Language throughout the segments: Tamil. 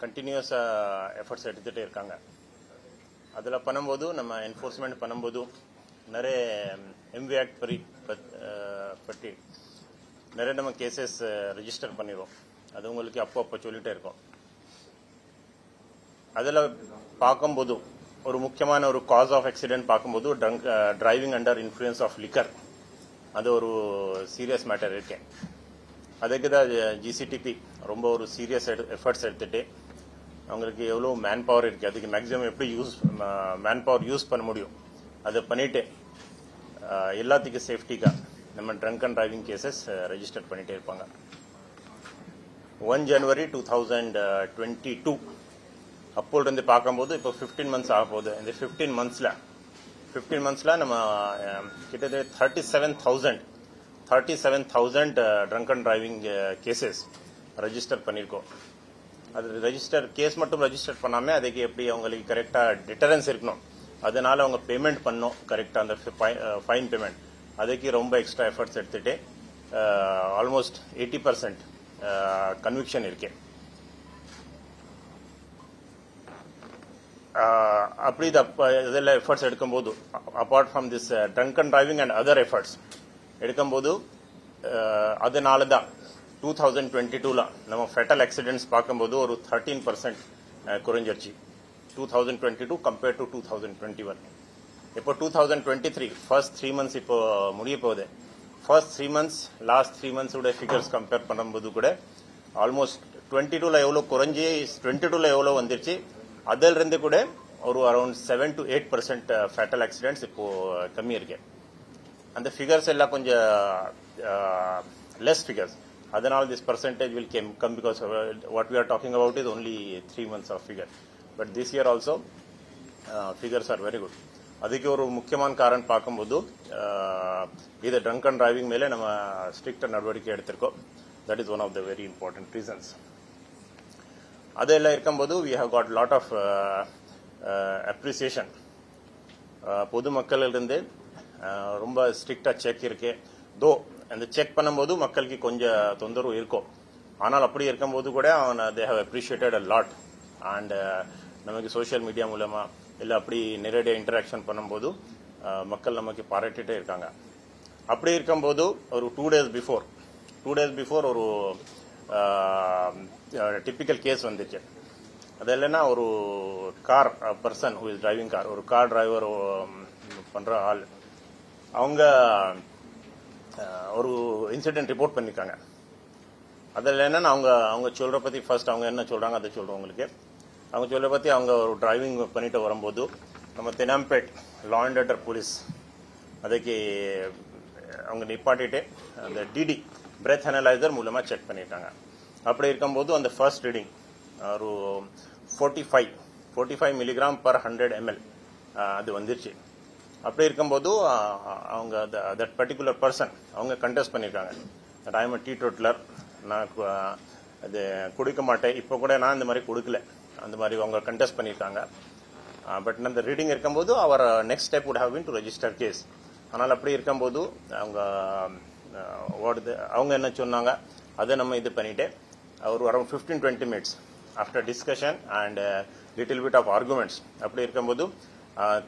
கண்டினியூஸ் எஃபர்ட்ஸ் எடுத்துகிட்டே இருக்காங்க. அதில் பண்ணும்போது நம்ம என்ஃபோர்ஸ்மெண்ட் பண்ணும்போது நிறைய எம்வி ஆக்ட் பற்றி நிறைய நம்ம கேசஸ் ரெஜிஸ்டர் பண்ணிடுவோம். அது உங்களுக்கு அப்போ சொல்லிட்டே இருக்கோம். அதில் பார்க்கும்போது ஒரு முக்கியமான ஒரு காஸ் ஆஃப் ஆக்சிடென்ட் பார்க்கும்போது driving under influence of liquor, அது ஒரு சீரியஸ் மேட்டர் இருக்கேன். அதுக்கு தான் ஜிசிடிபி ரொம்ப ஒரு சீரியஸ் எஃபர்ட்ஸ் எடுத்துட்டு அவங்களுக்கு எவ்வளோ மேன் பவர் இருக்குது, அதுக்கு மேக்ஸிமம் எப்படி மேன் பவர் யூஸ் பண்ண முடியும் அதை பண்ணிட்டு எல்லாத்துக்கும் சேஃப்டிக்காக நம்ம drunk and driving cases register பண்ணிட்டே இருப்பாங்க. 1 January 2022 அப்போலிருந்து பார்க்கும்போது இப்போ 15 months ஆக போகுது. இந்த 15 monthsல நம்ம கிட்டத்தட்ட 37,000 drunk and driving cases register பண்ணியிருக்கோம். அது கேஸ் மட்டும் ரெஜிஸ்டர் பண்ணாமல் அதுக்கு எப்படி அவங்களுக்கு கரெக்டாக டிட்டரன்ஸ் இருக்கணும், அதனால அவங்க பேமெண்ட் பண்ணணும் கரெக்டாக, அந்த ஃபைன் பேமெண்ட் அதுக்கு ரொம்ப எக்ஸ்ட்ரா எஃபர்ட்ஸ் எடுத்துட்டு ஆல்மோஸ்ட் 80% கன்விக்ஷன் இருக்கு. அப்படி இதெல்லாம் எஃபர்ட்ஸ் எடுக்கும்போது apart from this drunk and driving and other efforts எடுக்கும்போது அதனால தான் 2022 நம்ம ஃபெட்டல் ஆக்சிடென்ட்ஸ் பார்க்கும்போது ஒரு 13% குறைஞ்சிருச்சு 2022 கம்பேர்ட் டு 2021. இப்போ 2023 ஃபர்ஸ்ட் 3 months இப்போ முடிய போகுது. ஃபர்ஸ்ட் 3 months லாஸ்ட் 3 months உடைய ஃபிகர்ஸ் கம்பேர் பண்ணும்போது கூட ஆல்மோஸ்ட் 22ல எவ்வளோ குறைஞ்சி 22ல எவ்வளோ வந்துருச்சு, அதிலிருந்து கூட ஒரு அரௌண்ட் 7 to 8% ஃபேட்டல் ஆக்சிடென்ட்ஸ் இப்போ கம்மி இருக்கு. அந்த ஃபிகர்ஸ் எல்லாம் கொஞ்சம் லெஸ் ஃபிகர்ஸ், அதனால this percentage will come because what we are talking about is only 3 months of figure, but this year also figures are very good. அதுக்கு ஒரு முக்கியமான காரணம் பார்க்கும்போது இது ட்ரங்க் அண்ட் டிரைவிங் மேலே நம்ம ஸ்ட்ரிக்டாக நடவடிக்கை எடுத்திருக்கோம். That is one of the very important reasons. அதெல்லாம் இருக்கும்போது we have got lot of appreciation. பொதுமக்களிலிருந்து ரொம்ப ஸ்ட்ரிக்டாக செக் இருக்கு. தோ அந்த செக் பண்ணும்போது மக்களுக்கு கொஞ்சம் தொந்தரவு இருக்கும், ஆனால் அப்படி இருக்கும்போது கூட they have appreciated a lot. And நமக்கு சோஷியல் மீடியா மூலமா இல்லை அப்படி நேரடியாக இன்டராக்ஷன் பண்ணும்போது மக்கள் நமக்கு பாராட்டிகிட்டே இருக்காங்க. அப்படி இருக்கும்போது ஒரு 2 days பிஃபோர் ஒரு டிப்பிக்கல் கேஸ் வந்துச்சு. அது இல்லைன்னா ஒரு car person who is driving car, ஒரு கார் டிரைவர் பண்ணுற ஆள், அவங்க ஒரு இன்சிடென்ட் ரிப்போர்ட் பண்ணியிருக்காங்க. அதில் என்னன்னா அவங்க சொல்கிற பற்றி ஃபர்ஸ்ட் அவங்க என்ன சொல்கிறாங்க அதை சொல்கிறோம் உங்களுக்கு. அவங்க சொல்கிற பற்றி அவங்க ஒரு டிரைவிங் பண்ணிட்டு வரும்போது நம்ம தெனாம்பேட் லா அண்ட் ஆர்டர் போலீஸ் அதுக்கு அவங்க நிப்பாட்டிட்டு அந்த டிடி பிரெத் அனலைசர் மூலமாக செக் பண்ணியிருக்காங்க. அப்படி இருக்கும்போது அந்த ஃபர்ஸ்ட் ரீடிங் ஒரு 45 mg/100 ml அது வந்துருச்சு. அப்படி இருக்கும்போது அவங்க தட் பர்டிகுலர் பர்சன் அவங்க கண்டெஸ்ட் பண்ணியிருக்காங்க, that I am tea totaller, நான் அது குடிக்க மாட்டேன், இப்போ கூட நான் இந்த மாதிரி கொடுக்கல, அந்த மாதிரி அவங்க கண்டெஸ்ட் பண்ணியிருக்காங்க. பட் அந்த ரீடிங் இருக்கும்போது our next step would have been to register case. ஆனால் அப்படி இருக்கும்போது அவங்க என்ன சொன்னாங்க அதை நம்ம இது பண்ணிட்டு ஒரு around 15-20 minutes after discussion and little bit of arguments அப்படி இருக்கும்போது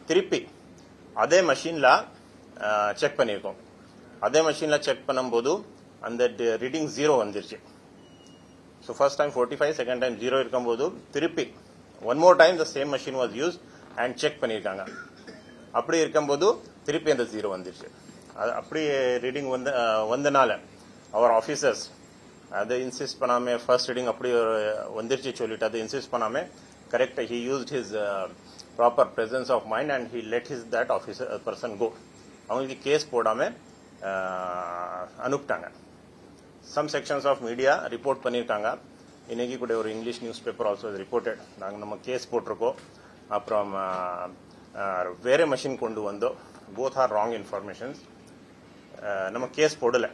திருப்பி அதே மெஷினில் செக் பண்ணியிருக்கோம். அதே மெஷினில் செக் பண்ணும்போது அந்த ரீடிங் 0 வந்துருச்சு. So first time 45, second time 0 இருக்கும்போது திருப்பி one more time the same machine was use and check பண்ணியிருக்காங்க. அப்படி இருக்கும்போது திருப்பி அந்த 0 வந்துருச்சு. அப்படி ரீடிங் வந்தனால அவர் ஆஃபீஸர்ஸ் அதை இன்சிஸ்ட் பண்ணாமல் ஃபர்ஸ்ட் ரீடிங் அப்படி வந்துருச்சு சொல்லிட்டு அதை இன்சிஸ்ட் பண்ணாமல் கரெக்டாக he used his proper presence of mind and he let his that officer person go. அவங்களுக்கு கேஸ் போடாமல் அனுப்பிட்டாங்க. Some sections of media report பண்ணியிருக்காங்க. இன்னைக்கு கூட ஒரு English news paper also reported. நாங்கள் நம்ம கேஸ் போட்டிருக்கோம். அப்புறம் வேற மெஷின் கொண்டு வந்தோம். Both are wrong informations. நம்ம கேஸ் போடலை.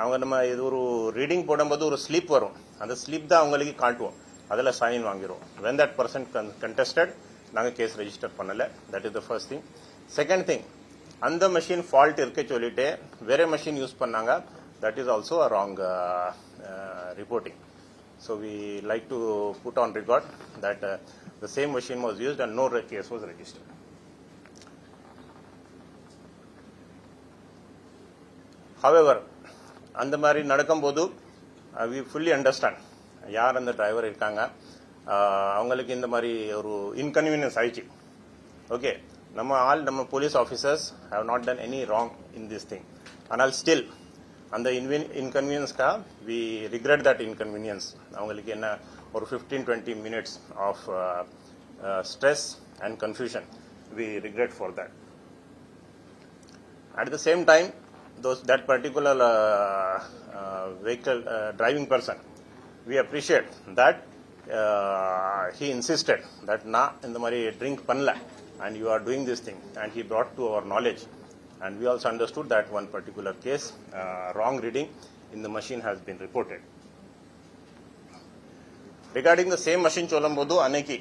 அவங்க நம்ம இது ஒரு ரீடிங் போடும்போது ஒரு ஸ்லிப் வரும், அந்த ஸ்லிப் தான் அவங்களுக்கு காட்டுவோம், அதில் சைன் வாங்கிடுவோம். வென் தட் பர்சன் கண்டெஸ்டட் நாங்கள் கேஸ் ரெஜிஸ்டர் பண்ணலை. That is the first thing. Second thing, அந்த மெஷின் ஃபால்ட் இருக்க சொல்லிட்டு வேற மெஷின் யூஸ் பண்ணாங்க. That is also a wrong reporting. So we like to put on record that the same machine was used and no case was registered. However, அந்த மாதிரி நடக்கும்போது we fully understand யார் அந்த டிரைவர் இருக்காங்க, அவங்களுக்கு இந்த மாதிரி ஒரு இன்கன்வீனியன்ஸ் ஆயிடுச்சு. ஓகே, நம்ம police officers have not done any wrong in this thing. ஆனால் ஸ்டில் அந்த இன்கன்வீனியன்ஸ்க்கா வி ரிக்ரெட் தட் இன்கன்வீனியன்ஸ். அவங்களுக்கு என்ன ஒரு 15-20 minutes of stress and confusion, we regret for that. At the same time, that particular vehicle driving person, we appreciate that he insisted that na indha mari drink panla and you are doing this thing, and he brought to our knowledge, and we also understood that one particular case, wrong reading in the machine has been reported. Regarding the same machine cholambodu aneki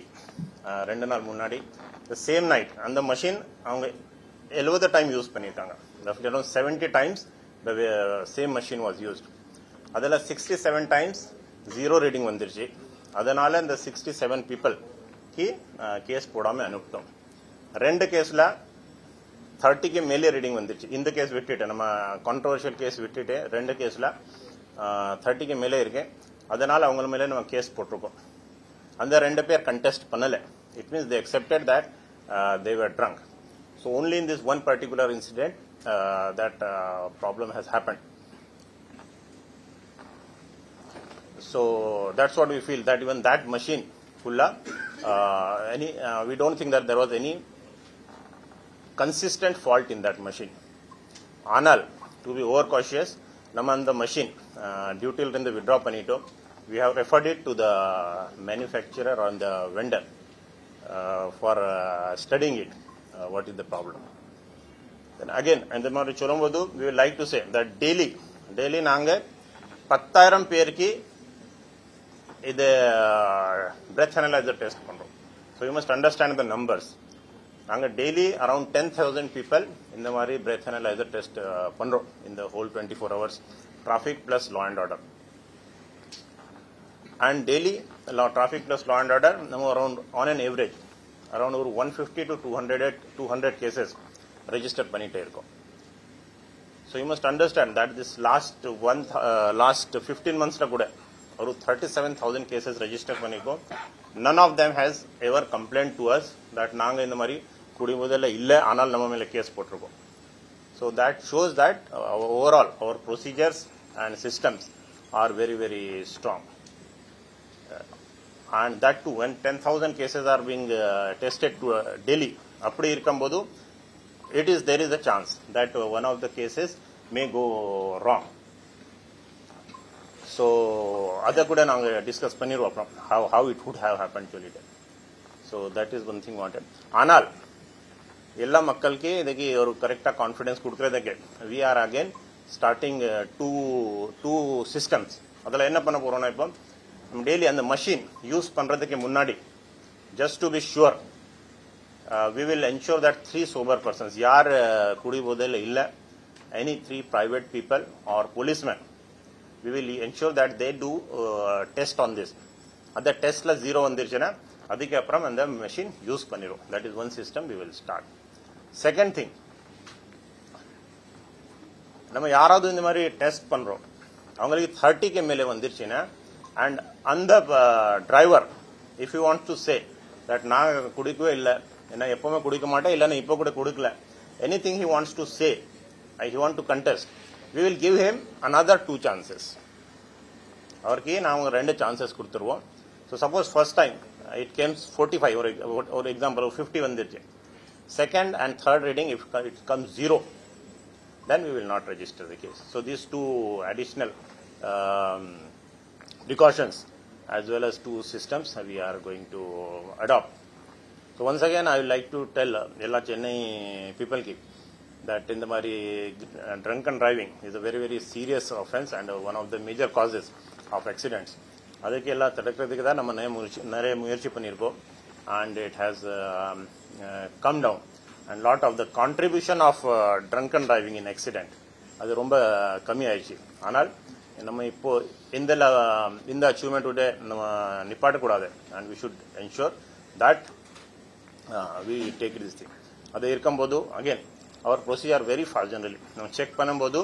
rendu naal munnadi the same night and the machine avanga 70 time use பண்ணிருக்காங்க. roughly around 70 times the same machine was used. adala 67 times zero reading vandirchi. அதனால இந்த 67 people க்கு கேஸ் போடாம அனுப்பிட்டோம். ரெண்டு கேஸ்ல 30 க்கு மேலே ரீடிங் வந்துச்சு. இந்த கேஸ் விட்டுட்டு நம்ம கான்ட்ரோவர்ஷியல் கேஸ் விட்டுட்டு ரெண்டு கேஸ்ல 30 க்கு மேலே இருக்கு. அதனால அவங்க மேலே நம்ம கேஸ் போட்டிருக்கோம். அந்த ரெண்டு பேர் கண்டெஸ்ட் பண்ணல. It means they accepted that they were drunk. So only in this one particular incident that problem has happened. So that's what we feel, that even that machine fulla we don't think that there was any consistent fault in that machine. Anal to be overcautious, nama the machine duty in the withdraw panito, we have referred it to the manufacturer or the vendor for studying it, what is the problem. Then again, and the mari cholambodu, we would like to say that daily naanga 10,000 பேருக்கு இது breath analyzer test பண்றோம். So you must understand the numbers. நாங்க daily around 10,000 people இந்த மாதிரி breath analyzer test பண்றோம் in the whole 24 hours, traffic plus law and order. And daily traffic plus law and order நம்ம around on an average around 150 to 200 cases register பண்ணிட்டே இருக்கோம். So you must understand that this last 15 months la kuda aru 37,000 cases register பண்ணிருக்கோம். None of them has ever complained to us that நாங்க இந்த மாதிரி குடிபோதையில இல்ல ஆனால் நம்ம மேல கேஸ் போட்டிருக்கோம். So that shows that overall our procedures and systems are very very strong. And that too when 10,000 cases are being tested daily, அப்படி இருக்கும்போது there is a chance that one of the cases may go wrong. So adha kuda naanga discuss panniruvom how it would have happened to it. So that is one thing wanted. Anal ella makkalke idike oru correct confidence kudukradake we are again starting two systems. adala enna panna porona ipo daily and the machine use பண்றதுக்கு முன்னாடி just to be sure we will ensure that 3 sober persons, yaar kudi bodhela illa, any 3 private people or policemen, we will ensure that they do test on this. At the test la 0 vandirchena adike apram and the machine use pannirom. That is one system we will start. Second thing, நம்ம யாராவது இந்த மாதிரி டெஸ்ட் பண்றோம், அவங்களுக்கு 30 க்கு மேலே வந்துருச்சுன்னா and அந்த driver if you want to say that நான் குடிக்கவே இல்ல, என்ன எப்பவுமே குடிக்க மாட்டேன், இல்லைன்னா இப்போ கூட குடிக்கல, anything he wants to say, he want to contest, we will give him another 2 chances. அவருக்கு நாங்க 2 chances கொடுத்துருவோம். So suppose first time it came 45 or example 50 வந்துருச்சு, second and third reading if it comes 0, then we will not register the case. So these 2 additional precautions as well as 2 systems we are going to adopt. So once again I would like to tell ella Chennai people that in the mari drunken driving is a very very serious offense and one of the major causes of accidents. adukku ella thadakradhukku da nama nare muyarchi pannirkom and it has come down, and lot of the contribution of drunken driving in accident adu romba kami aichi. Anal நம்ம இப்போ இந்த அச்சீவ்மெண்ட் நம்ம நிப்பாட்டக்கூடாது and we should ensure that we take this thing. அது இருக்கும்போது again our procedure very fast. Generally நம்ம செக் பண்ணும்போது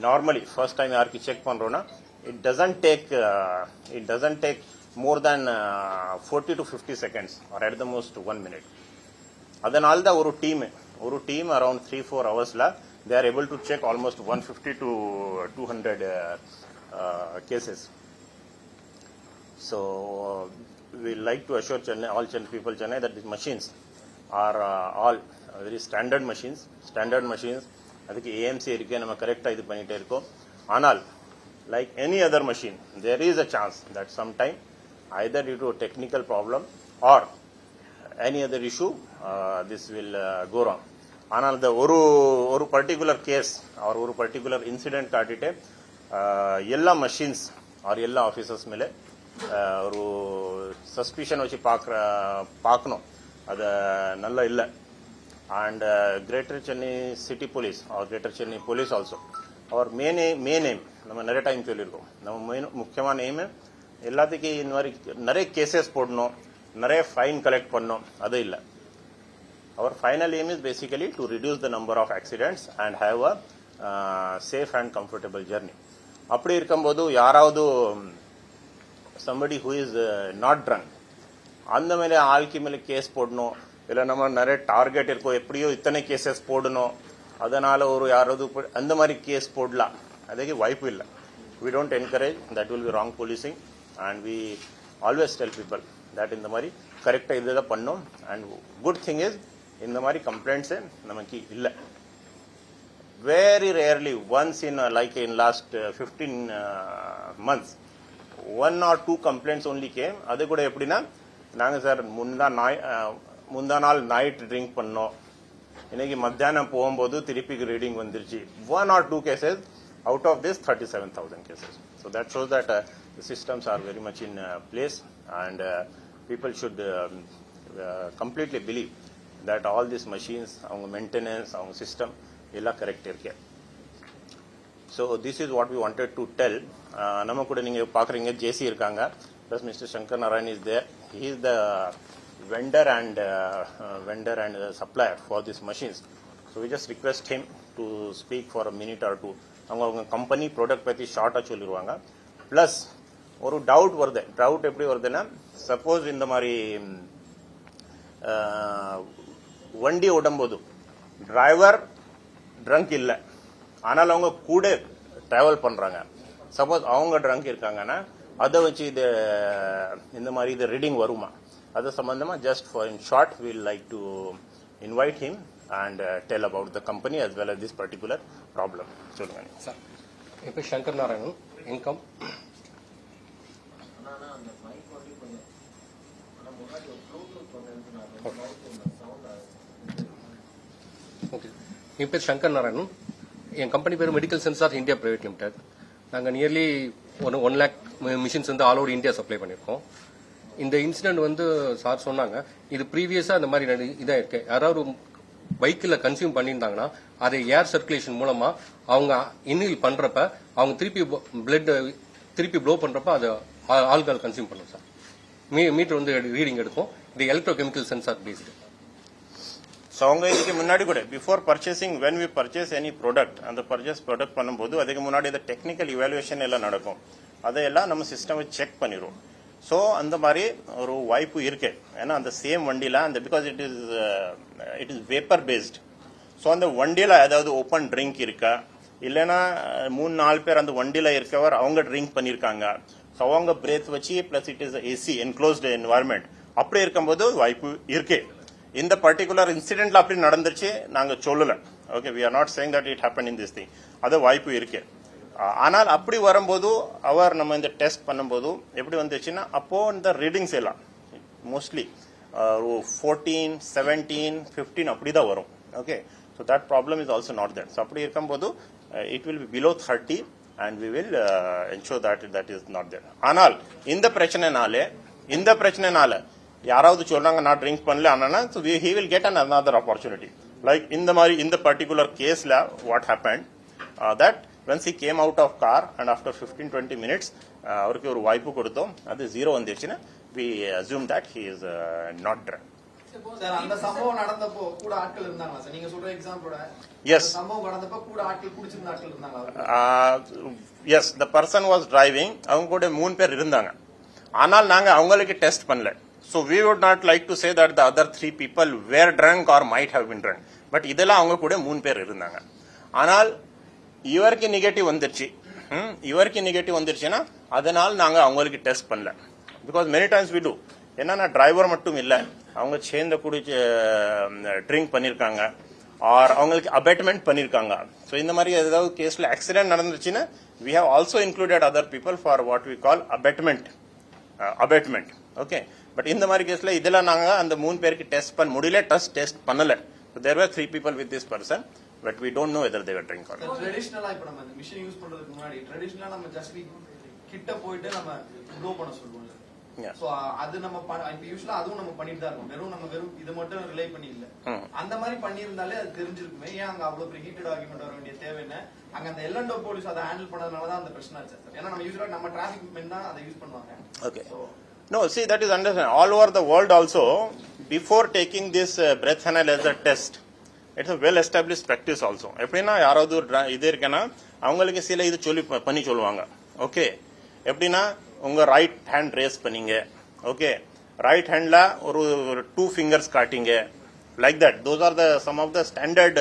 நார்மலி ஃபர்ஸ்ட் டைம் யாருக்கு செக் பண்றோம்னா it doesn't take more than 40 to 50 seconds or at the most 1 minute. அதனால தான் ஒரு team around 3-4 hoursல they are able to check almost 150 to 200 cases. So we like to assure all Chennai that these machines are all very standard machines. அதுக்கு AMC இருக்கு, நம்ம கரெக்டா இது பண்ணிட்டே இருக்கோம். ஆனால் like any other machine, there is a chance that sometime either due to a technical problem or any other issue this will go wrong. ஆனால் the ஒரு particular case or ஒரு particular incident காட்டிட்டு எல்லா machines or எல்லா officers மேலே ஒரு suspicion வச்சு பார்க்கணும், அது நல்லா இல்லை. And Greater Chennai City Police or Greater Chennai Police also, our main aim நம்ம நிறைய டைம் சொல்லியிருக்கோம், நம்ம முக்கியமான எய்ம் எல்லாத்துக்கும் இந்த மாதிரி நிறைய கேசஸ் போடணும், நிறைய ஃபைன் கலெக்ட் பண்ணணும், அது இல்லை. our final aim is basically to reduce the number of accidents and have a safe and comfortable journey. அப்படி இருக்கும்போது யாராவது somebody who is not drunk அந்த மேலே ஆளுக்கு மேலே கேஸ் போடணும், இல்லை நம்ம நிறைய டார்கெட் இருக்கோம், எப்படியோ இத்தனை கேசஸ் போடணும், அதனால ஒரு யாராவது அந்த மாதிரி கேஸ் போடலாம், அதுக்கு வாய்ப்பு இல்லை. we don't encourage, that will be wrong policing, and we always tell people that இந்த மாதிரி கரெக்டாக இதுதான் பண்ணோம். and good thing is இந்த மாதிரி கம்ப்ளைண்ட்ஸே நமக்கு இல்லை. very rarely once in like in last 15 months 1 or 2 complaints only came. அது கூட எப்படின்னா, நாங்கள் சார் முந்தா நாள் நைட் ட்ரிங்க் பண்ணோம், இன்னைக்கு மத்தியானம் போகும்போது திருப்பி ரீடிங் வந்துருச்சு. 1 or 2 cases out of this 37,000 cases. So that shows that the systems are very much in place, and people should completely believe that all these machines, அவங்க maintenance, அவங்க system எல்லாம் கரெக்ட் இருக்கு. So this is what we wanted to tell. நம்ம கூட நீங்க பாக்குறீங்க ஜேசி இருக்காங்க, plus Mr. Shankar Narayan is there. He is the vendor and supplier for these machines. So we just request him to speak for a minute or two. அவங்க கம்பெனி ப்ராடக்ட் பத்தி ஷார்ட்டா சொல்லிடுவாங்க. பிளஸ் ஒரு டவுட் எப்படி வருதுன்னா, சப்போஸ் இந்த மாதிரி வண்டி ஓடும்போது டிரைவர் ட்ரங்க் இல்லை, ஆனால் அவங்க கூட டிராவல் பண்றாங்க, சப்போஸ் அவங்க ட்ரங்க் இருக்காங்கன்னா அதை வச்சு இந்த மாதிரி இது ரீடிங் வருமா, அது சம்பந்தமா just for in short we will like to invite him and tell about the company as well as this particular problem. சொல்லுங்க சார். இப்போ சங்கர் நாராயணன் இன்கம் ஓகே. என் பேர் சங்கர் நாராயணன், என் கம்பெனி பேர் medical sensor India private limited. நாங்கள் நியர்லி 1 lakh மிஷின்ஸ் வந்து ஆல் ஓவர் இந்தியா சப்ளை பண்ணியிருக்கோம். இந்த இன்சிடென்ட் சார் சொன்னாங்க, இது ப்ரீவியஸா இந்த மாதிரி இதா இருக்கு. யாராவது பைக்கில் கன்சியூம் பண்ணியிருந்தாங்கன்னா அதை ஏர் சர்க்குலேஷன் மூலமா அவங்க இன்னில் பண்றப்ப அவங்க திருப்பி ப்ளோ பண்றப்ப அதை ஆல்கஹால் கன்சியூம் பண்ணும் சார். மீட்டர் ரீடிங் எடுக்கும். இது எலக்ட்ரோகெமிக்கல் சென்சார் பேஸ்டு. ஸோ அவங்க இதுக்கு முன்னாடி கூட before purchasing when we purchase any product, அந்த ப்ராடக்ட் பண்ணும்போது அதுக்கு முன்னாடி இந்த டெக்னிக்கல் இவாலுவேஷன் எல்லாம் நடக்கும், அதையெல்லாம் நம்ம சிஸ்டம் செக் பண்ணிடுவோம். ஸோ அந்த மாதிரி ஒரு வாய்ப்பு இருக்கு. ஏன்னா அந்த சேம் வண்டியில அந்த because it is vapour based. So அந்த வண்டியில ஏதாவது ஓப்பன் ட்ரிங்க் இருக்கா, இல்லைன்னா 3-4 பேர் அந்த வண்டியில இருக்கவர் அவங்க ட்ரிங்க் பண்ணியிருக்காங்க, ஸோ அவங்க பிரேத் வச்சு plus it is AC enclosed environment, அப்படி இருக்கும்போது வாய்ப்பு இருக்கு. இந்த பர்டிகுலர் இன்சிடென்ட்ல அப்படி நடந்துச்சு நாங்க சொல்லல. Okay, we are not saying that it happen in this thing. அது வாய்ப்பு இருக்கு. ஆனால் அப்படி வரும்போது நம்ம இந்த டெஸ்ட் பண்ணும்போது எப்படி வந்துச்சுன்னா, அப்போ இந்த ரீடிங்ஸ் எல்லாம் மோஸ்ட்லி 14, 17, 15 அப்படிதான் வரும். Okay, so that problem is also not that. So அப்படி இருக்கும்போது it will be below 30 and we will ensure that is not there. ஆனால் இந்த பிரச்சனைனால யாராவது சொல்றாங்க நான் ட்ரிங்க் பண்ணல ஆனா, so he will get another opportunity. Like இந்த பர்டிகுலர் கேஸ்ல what happened that once he came out of car and after 15-20 minutes avarku oru vaipu koduttom adu zero vandiruchina we assume that he is not drunk. Sir அந்த சம்பவம் நடந்தப்போ கூட ஆட்கள் இருந்தாங்களா சார்? நீங்க சொல்ற எக்ஸாம்பிளோட Yes. சம்பவம் நடந்தப்போ கூட ஆட்கள் குடிச்சிருந்த ஆட்கள் இருந்தாங்களா? Yes, the person was driving. அவங்க கூட 3 பேர் இருந்தாங்க. ஆனால் நாங்க அவங்களுக்கு டெஸ்ட் பண்ணல. So we would not like to say that the other 3 people were drunk or might have been drunk. But இதெல்லாம் அவங்க கூட 3 பேர் இருந்தாங்க. ஆனால் இவருக்கு நெகட்டிவ் வந்துருச்சு. இவருக்கு நெகட்டிவ் வந்துருச்சுன்னா அதனால நாங்க அவங்களுக்கு டெஸ்ட் பண்ணல. Because many times we do. என்னன்னா டிரைவர் மட்டும் இல்ல, அவங்க சேர்ந்த குடிச்சு ட்ரிங்க் பண்ணிருக்காங்க ஆர் அவங்களுக்கு அபேட்மெண்ட் பண்ணிருக்காங்க. ஸோ இந்த மாதிரி ஏதாவது கேஸ்ல ஆக்சிடென்ட் நடந்துச்சுன்னா we have also included other people for what we call abatement. Okay, but இந்த மாதிரி கேஸ்ல இதெல்லாம் நாங்க அந்த 3 பேருக்கு டெஸ்ட் பண்ண முடியல, டெஸ்ட் பண்ணல. So there were 3 people with this person, but we don't know whether they were drink or not. ட்ரெடிஷனலா இப்ப நம்ம இந்த மிஷின் யூஸ் பண்றதுக்கு முன்னாடி ட்ரெடிஷனலா நம்ம ஜஸ்ட் கிட்ட போயிட்டு நம்ம ப்ளோ பண்ண சொல்லுவோம். சோ அது நம்ம இப்ப யூஸ்வலா அதுவும் நம்ம பண்ணிட்டு தான் இருக்கோம். வெறும் இது மட்டும் ரிலே பண்ணி இல்ல. அந்த மாதிரி பண்ணியிருந்தாலே அது தெரிஞ்சிருக்குமே. ஏன் அங்க அவ்வளவு பெரிய ஹீட்டட் ஆர்குமெண்ட் வர வேண்டிய தேவை என்ன? அங்க அந்த எல்என்டோ போலீஸ் அதை ஹேண்டில் பண்ணதுனால தான் அந்த பிரச்சனை ஆச்சு சார். ஏன்னா நம்ம யூஸ்வலா நம்ம டிராபிக் மென் தான் அதை யூஸ் பண்ணுவாங்க. Okay. No, see, that is understand. All over the world also, before taking this breath analyzer test, it's a well established practice also. எப்படின்னா யாராவது இது இருக்குன்னா அவங்களுக்கு சில இது பண்ணி சொல்லுவாங்க. ஓகே, எப்படின்னா உங்க ரைட் ஹேண்ட் ரேஸ் பண்ணீங்க. ஓகே, ரைட் ஹேண்ட்ல ஒரு 2 fingers காட்டிங்க. Like that. Those are the some of the standard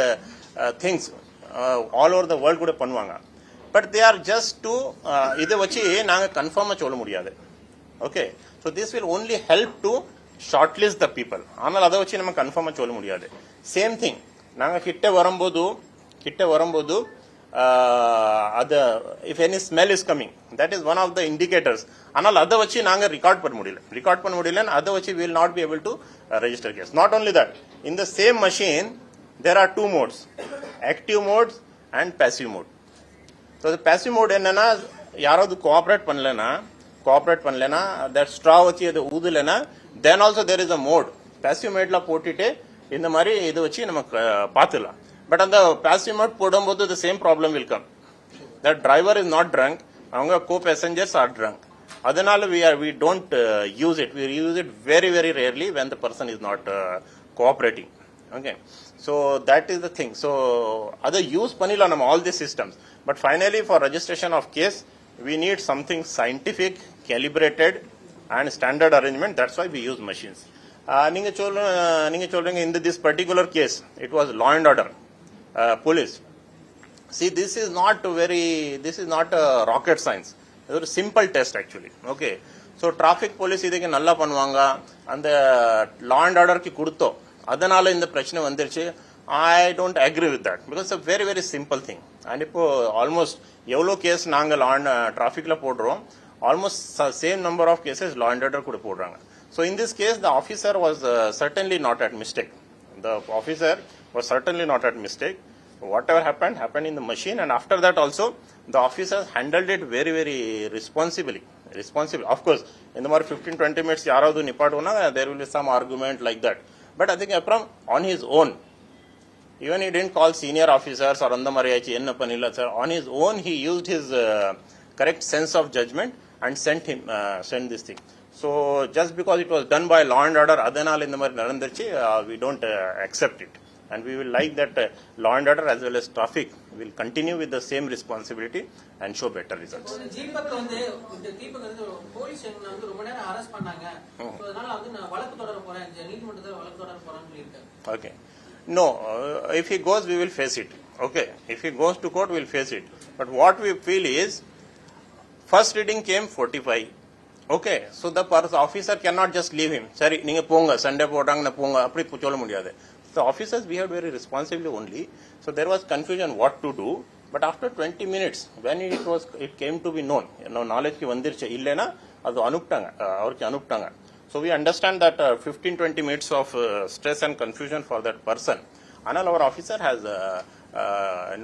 things all over the world கூட பண்ணுவாங்க. But they are just to இதை வச்சு நாங்க கன்ஃபார்மா சொல்ல முடியாது. Okay, so this will only help to shortlist the people. ஆனால் அதை வச்சு நம்ம கன்ஃபார்மா சொல்ல முடியாது. சேம் திங், நாங்க கிட்ட வரும்போது அது if any smell is coming, that is one of the indicators. ஆனால் அதை வச்சு நாங்க ரெக்கார்ட் பண்ண முடியல. அதை வச்சு will not be able to register case. Not only that, in the same machine there are 2 modes, active mode and passive mode. So passive mode என்னன்னா யாராவது கோஆப்ரேட் பண்ணலனா தட் ஸ்ட்ரா வச்சு அது ஊதுலனா then also there is a mode. Passive மோட்ல போட்டுட்டு இந்த மாதிரி இது வச்சு நமக்கு பார்த்துலாம். பட் அந்த பேசிவ் மோட் போடும்போது the same problem will come. The driver is not drunk, அவங்க co-passengers are drunk. அதனால we don't use it. We use it very very rarely when the person is not cooperating. Okay, so that is the thing. So other use பண்ணிடலாம் நம்ம all these systems. But finally for registration of case we need something scientific, calibrated and standard arrangement. That's why we use machines. நீங்க சொல்றீங்க in this particular case it was law and order police. See, this is not a rocket science. It's a simple test actually. Okay, so traffic police idukku nalla பண்ணுவாங்க. அந்த law and order ki கொடுத்தோ அதனால இந்த பிரச்சனை வந்துருச்சு. I don't agree with that because it's a very very simple thing. And இப்போ almost எவ்வளோ கேஸ் நாங்க law and trafficல போடுறோம், almost same number of cases law and order கூட போடுறாங்க. So in this case the officer was certainly not at mistake. The officer was certainly not at mistake. Whatever happened in the machine, and after that also the officers handled it very very responsibly. Of course in the more 15-20 minutes yaravadu nipadona there will be some argument like that, but I think Apram on his own, even he didn't call senior officers or andha mari aichi enna panilla sir, on his own he used his correct sense of judgment and sent this thing. So just because it was done by law and order adanal indha mari nadandirchi, we don't accept it. And we will like that law and order as well as traffic will continue with the same responsibility and show better results. ஜீபக் வந்து இந்த தீபக் வந்து போலீஸ் வந்து ரொம்ப நேரம் அரெஸ்ட் பண்ணாங்க. சோ அதனால வந்து நான் வழக்கு தொடர போறேன், நீதிமன்றத்துல வழக்கு தொடர போறேன்னு சொல்லிருக்காரு. Okay, no, if he goes we will face it. Okay, if he goes to court we will face it. But what we feel is first reading came 45. Okay, so the officer cannot just leave him. Sorry, நீங்க போங்க, சண்டே போட்டாங்க நான் போங்க அப்படி சொல்ல முடியாது. The officers behaved very responsibly only. So there was confusion what to do. But after 20 minutes, when it came to be known, knowledge ki vandirche illena adu anuptanga. So we understand that 15-20 minutes of stress and confusion for that person. Anal our officer has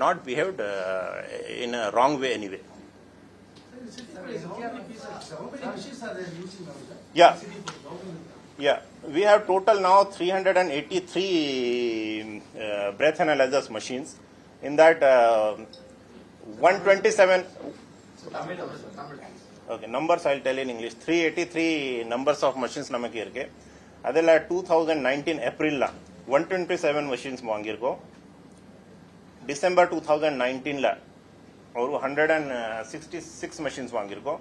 not behaved in a wrong way anyway. Yeah, we have total now 383 breath analyzers machines. In that 127. Tamil Tamil Okay, numbers I'll tell in English. 383 numbers of machines நமக்கு இருக்கு. அதில் 2019 ஏப்ரல்ல 127 machines வாங்கியிருக்கோம். டிசம்பர் 2019ல ஒரு 166 machines வாங்கியிருக்கோம்.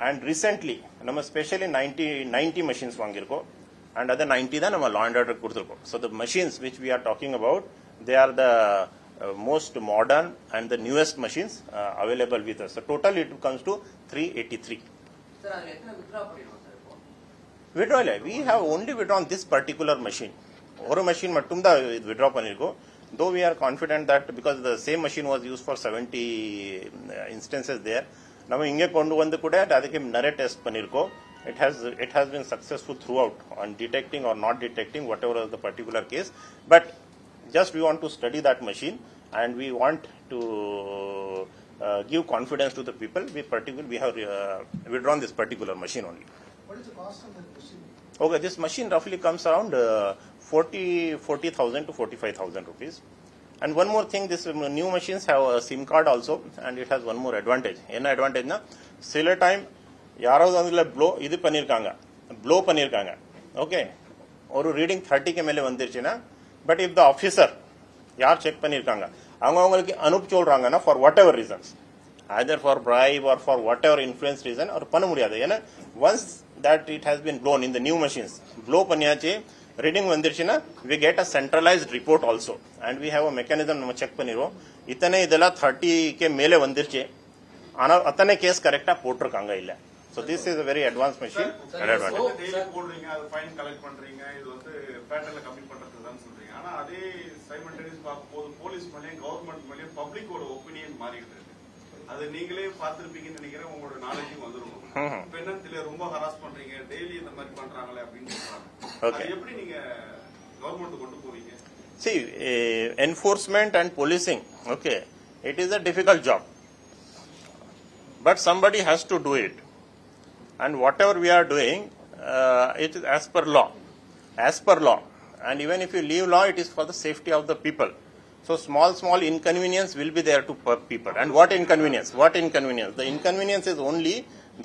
And recently நம்ம ஸ்பெஷலி 90 machines வாங்கியிருக்கோம். And other 90 தான் நம்ம law and order கொடுத்துருக்கோம். So the machines which we are talking about, they are the most modern and the newest machines available with us. So total it comes to 383. Sir அதுல எத்தனை வித்ரா பண்ணிடுவோம் சார் இப்போ? Withdrawal, we have only withdrawn this particular machine. ஒரு machine மட்டும் தான் withdraw பண்ணிருக்கோம். Though we are confident that because the same machine was used for 70 instances there, நம்ம இங்கே கொண்டு வந்து கூட அதுக்கு நிறைய டெஸ்ட் பண்ணிருக்கோம். It has been successful throughout on detecting or not detecting whatever is the particular case. But just we want to study that machine and we want to give confidence to the people. We have withdrawn this particular machine only. What is the cost of the machine? Okay, this machine roughly comes around 40,000 to 45,000 rupees. And one more thing, this new machines have a SIM card also, and it has one more advantage. Enna advantage na? Sila time யாராவது அதுல இது பண்ணிருக்காங்க, ப்ளோ பண்ணிருக்காங்க. ஓகே, ஒரு ரீடிங் 30க்கு மேலே வந்துருச்சுன்னா, பட் இஃப் த ஆஃபீஸர் யார் செக் பண்ணிருக்காங்க அவங்களுக்கு அனுப்பி சொல்றாங்கன்னா for what ever reasons, either for bribe or for whatever influence reason or பண்ண முடியாது. ஏன்னா once that it has been blown in the new machines, blow பண்ணியாச்சு, ரீடிங் வந்துருச்சுன்னா we get a centralized report also and we have a mechanism நம்ம செக் பண்ணிடுவோம். இத்தனை இதெல்லாம் 30க்கு மேலே வந்துருச்சு, ஆனால் அத்தனை கேஸ் கரெக்டா போட்டிருக்காங்க இல்ல. So this is a very advanced machine. Daily போடுறீங்க, அது ஃபைன் கலெக்ட் பண்றீங்க, இது வந்து பேட்டர்ல கம்மி பண்றதுதான் சொல்றீங்க. ஆனா அதே சைமல்டேனியஸ் பார்க்கும்போது போலீஸ் மேலேயும் கவர்மெண்ட் மேலேயும் பப்ளிக்கோட ஒப்பீனியன் மாறிட்டு இருக்கு. அது நீங்களே பார்த்திருப்பீங்கன்னு நினைக்கிறேன், உங்களோட நாலேஜும் வந்துடும். இப்ப என்ன ரொம்ப ஹராஸ் பண்றீங்க, டெய்லி இந்த மாதிரி பண்றாங்களே அப்படின்னு சொல்றாங்க. அது எப்படி நீங்க கவர்மெண்ட் கொண்டு போவீங்க? See, enforcement and policing, okay, it is a difficult job, but somebody has to do it. And whatever we are doing, it is as per law. And even if you leave law, it is for the safety of the people. So small inconvenience will be there to people. And what inconvenience? The inconvenience is only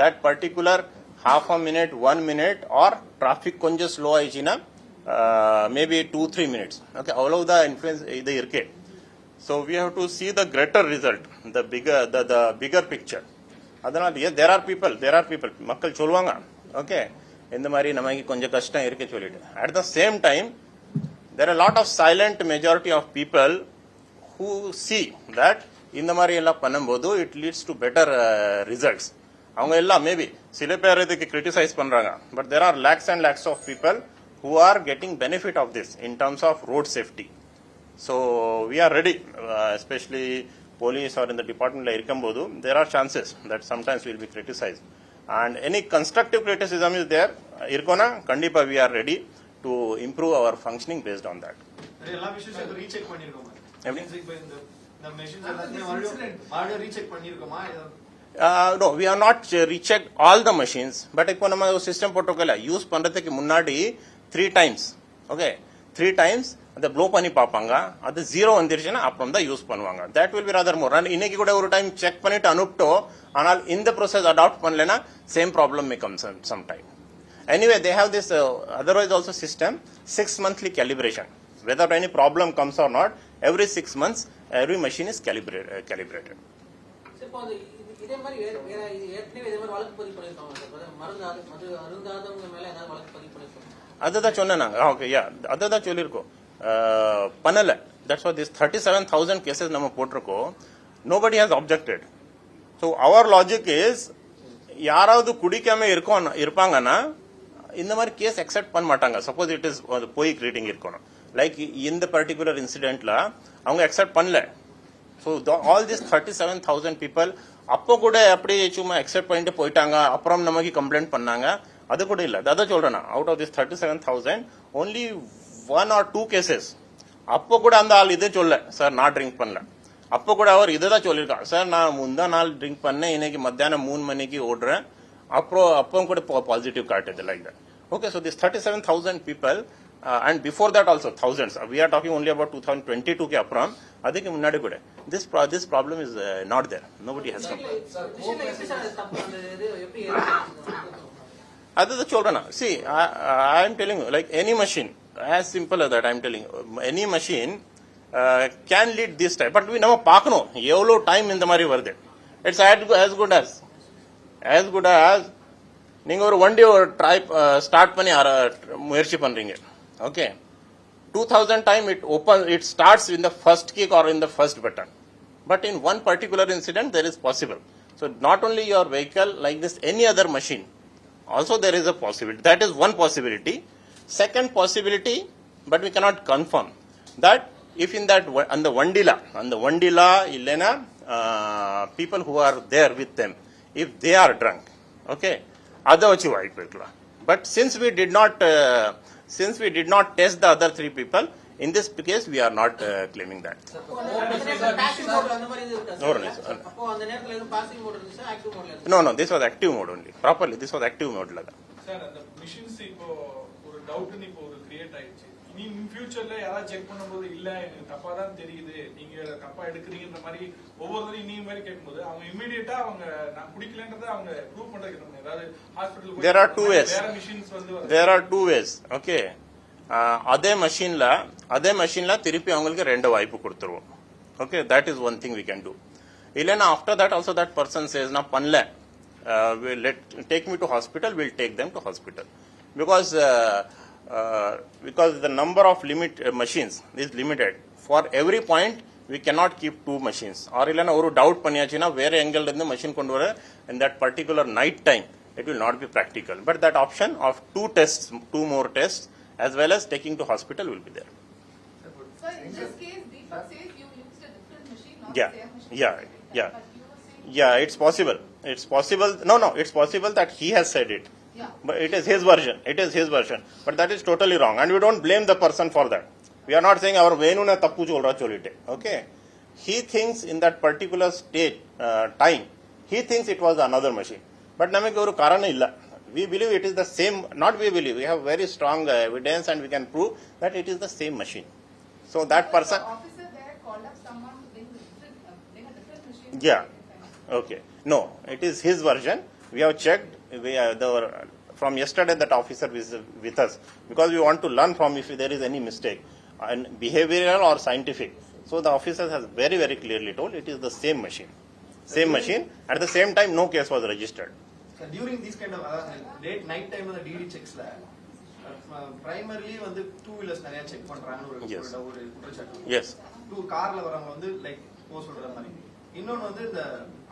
that particular half a minute, 1 minute, or traffic konja slow ayichina, maybe 2-3 minutes. Okay, all of the influence idu irke. So we have to see the greater result, the bigger picture. அதனால there are people மக்கள் சொல்லுவாங்க, ஓகே இந்த மாதிரி நமக்கு கொஞ்சம் கஷ்டம் இருக்கு சொல்லிட்டு. At the same time, there are a lot of silent majority of people who see that இந்த மாதிரி எல்லாம் பண்ணும்போது it leads to better results. அவங்க எல்லாம் மேபி சில பேர் இதுக்கு கிரிட்டிசைஸ் பண்றாங்க, but there are lakhs and lakhs of people who are getting benefit of this in terms of road safety. So we are ready, especially police or in the department la irukumbodhu, there are chances that sometimes we will be criticized, and any constructive criticism is there irkona kandipa we are ready to improve our functioning based on that. எல்லா விஷயத்தையும் ரீசெக் பண்ணிருக்கோமா? எப்படி? இப்போ இந்த மெஷின்ஸ் எல்லாத்தையும் மறுபடியும் recheck பண்ணிருக்கோமா? No, we are not rechecked all the machines, but இப்போ நம்ம சிஸ்டம் போட்டோக்கல யூஸ் பண்றதுக்கு முன்னாடி 3 times, okay, 3 times அந்த ப்ளோ பண்ணி பார்ப்பாங்க, அது 0 வந்துருச்சுன்னா அப்புறம் தான் யூஸ் பண்ணுவாங்க. That will be rather more. இன்னைக்கு கூட ஒரு டைம் செக் பண்ணிட்டு அனுப்பிட்டோம், ஆனால் இந்த ப்ரோசஸ் அடாப்ட் பண்ணலனா same problem may come some time. Anyway, they have this otherwise also system 6 monthly calibration. Whether any problem comes or not, every 6 months every machine is calibrated. இப்போ இதே மாதிரி வேற ஏற்கனவே இதே மாதிரி வழக்கு பதிவு பண்ணிருக்காங்க சார், மருந்து அருந்தாதவங்க மேல ஏதாவது வழக்கு பதிவு பண்ணிருக்காங்க? அதுதான் சொன்னேன் நாங்க. ஓகே, யா அதுதான் சொல்லியிருக்கோம், பண்ணல. That's why this 37,000 cases நம்ம போட்டிருக்கோம். Nobody has objected. So our logic is, யாராவது குடிக்காம இருப்பாங்கன்னா இந்த மாதிரி கேஸ் அக்செப்ட் பண்ண மாட்டாங்க. சப்போஸ் இட் இஸ் போய் ரீடிங் இருக்கணும், லைக் இந்த பர்டிகுலர் இன்சிடென்ட்ல அவங்க அக்செப்ட் பண்ணல. ஸோ ஆல் திஸ் 37,000 பீப்புள் அப்போ கூட அப்படி சும்மா அக்செப்ட் பண்ணிட்டு போயிட்டாங்க, அப்புறம் நமக்கு கம்ப்ளைண்ட் பண்ணாங்க, அது கூட இல்லை. அதான் சொல்றேன், out of this 37,000 only 1 or 2 cases அப்போ கூட அந்த ஆள் இதே சொல்ல, சார் நான் ட்ரிங்க் பண்ணல. அப்போ கூட அவர் இதுதான் சொல்லியிருக்காங்க, சார் நான் முந்தா நாள் ட்ரிங்க் பண்ணேன், இன்னைக்கு மத்தியானம் 3 மணிக்கு ஓடுறேன், அப்போ கூட பாசிட்டிவ் காட்டுது like that. Okay, so this 37,000 people and before that also thousands. We are talking only about 2022 ke apram. Adike munnadi kuda. This problem is not there. Nobody has come. மிஷின்ல எப்படி சார் அது தப்பு அந்த இது எப்படி ஏற்படுத்துது? That's the see, I am telling you, like any machine, as simple as that, I am telling you, any machine can lead this type. But we never park no. Yevlo time in the mari varde. It's as good as நீங்க ஒரு வண்டி ஒரு ட்ரை ஸ்டார்ட் பண்ணி முயற்சி பண்றீங்க. Okay. 2000 time it starts in the first kick or in the first button. But in one particular incident there is possible. So not only your vehicle like this, any other machine. Also there is a possibility. That is one possibility. Second possibility, but we cannot confirm, that if in that on the Vandila Ilena people who are there with them, if they are drunk, okay, adachi vaipirukla. But since we did not test the other 3 people, in this case we are not claiming that. Passing mode அந்த மாதிரி இது இருக்கா No, no, சார்? அப்போ அந்த நேரத்துல இது பாசிங் மோட் இருந்துச்சா ஆக்டிவ் மோட்ல இருந்துச்சா? No, this was active mode only. Properly, this was active mode laga. Sir அந்த மிஷின்ஸ் இப்போ ஒரு டவுட்னு இப்போ ஒரு கிரியேட் ஆயிடுச்சு. இனி இன் ஃபியூச்சர்ல யாராவது செக் பண்ணும்போது இல்ல எனக்கு தப்பா தான் தெரியுது, நீங்க தப்பா எடுக்கிறீங்கன்ற மாதிரி ஒவ்வொருத்தரும் இனி மாதிரி கேட்கும்போது அவங்க இமிடியேட்டா அவங்க நான் குடிக்கலன்றதை அவங்க ப்ரூவ் பண்றதுக்கு நம்ம ஏதாவது hospital There are two ways. வேற மிஷின்ஸ் வந்து There are 2 ways. Okay. அதே machine திருப்பி அவங்களுக்கு 2 வாய்ப்பு கொடுத்துருவோம். Okay, that is one thing we can do. Ilena after that also that person says na panla, take me to hospital, we'll take them to hospital, because the number of machines is limited. For every point we cannot keep 2 machines. Or ilena oru doubt panniyachina vere angle inda machine kondu vara in that particular night time, it will not be practical. But that option of 2 more tests as well as taking to hospital will be there. So in this case, Deepak says you used a different machine, not Yeah, the same machine. yeah. But you were saying, Yeah, it's possible. No, it's possible that he has said it. yeah. But it is his version. But that is totally wrong. And we don't blame the person for that. We are not saying our venuna tappu cholra cholite. Okay. He thinks in that particular state, time, he thinks it was another machine. But namake oru karana illa. We believe it is the same, not we believe, we have very strong evidence and we can prove that it is the same machine. So that person, The officer there called up someone to bring a different machine. yeah, okay. No, it is his version. We have checked, from yesterday that officer is with us, because we want to learn from if there is any mistake, and behavioral or scientific. So the officer has very, very clearly told it is the same machine. At the same time, no case was registered. During these kind of late night time on the DD checks primarily வந்து 2 wheelers நிறைய செக் பண்றாங்கன்னு ஒரு குற்றச்சாட்டு. Yes. 2 கார்ல வரவங்க வந்து லைக் போஸ் சொல்ற மாதிரி. இன்னொன்னு வந்து இந்த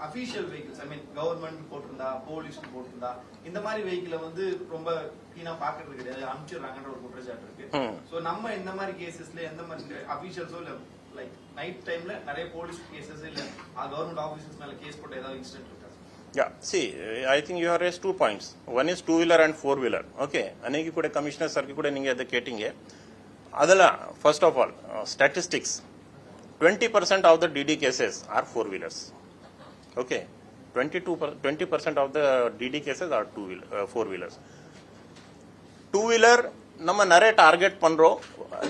அபிஷியல் வெஹிக்கிள்ஸ், ஐ மீன் கவர்மெண்ட் போட்டிருந்தா, போலீஸ் போட்டிருந்தா, இந்த மாதிரி வெஹிக்கிளை வந்து ரொம்ப கீனா பாக்குறது கிடையாது, அனுப்பிச்சிடுறாங்கன்ற ஒரு குற்றச்சாட்டு இருக்கு. சோ நம்ம இந்த மாதிரி கேசஸ்ல எந்த மாதிரி அபிஷியல்ஸோ இல்ல லைக் நைட் டைம்ல நிறைய போலீஸ் கேசஸ் இல்ல கவர்மெண்ட் ஆபீசர்ஸ் மேல கேஸ் போட்ட ஏதாவது இன்சிடென்ட் இருக்கா? Yeah, see, I think you have raised 2 points. One is 2-wheeler and 4-wheeler. Okay, anegi kude commissioner sir ki kude ninge adu kettinge. Adala, first of all, statistics. 20% of the DD cases are 4-wheelers. Okay, 20% of the DD cases are 4-wheelers. 2-wheeler நம்ம நிறைய டார்கெட் பண்றோம்.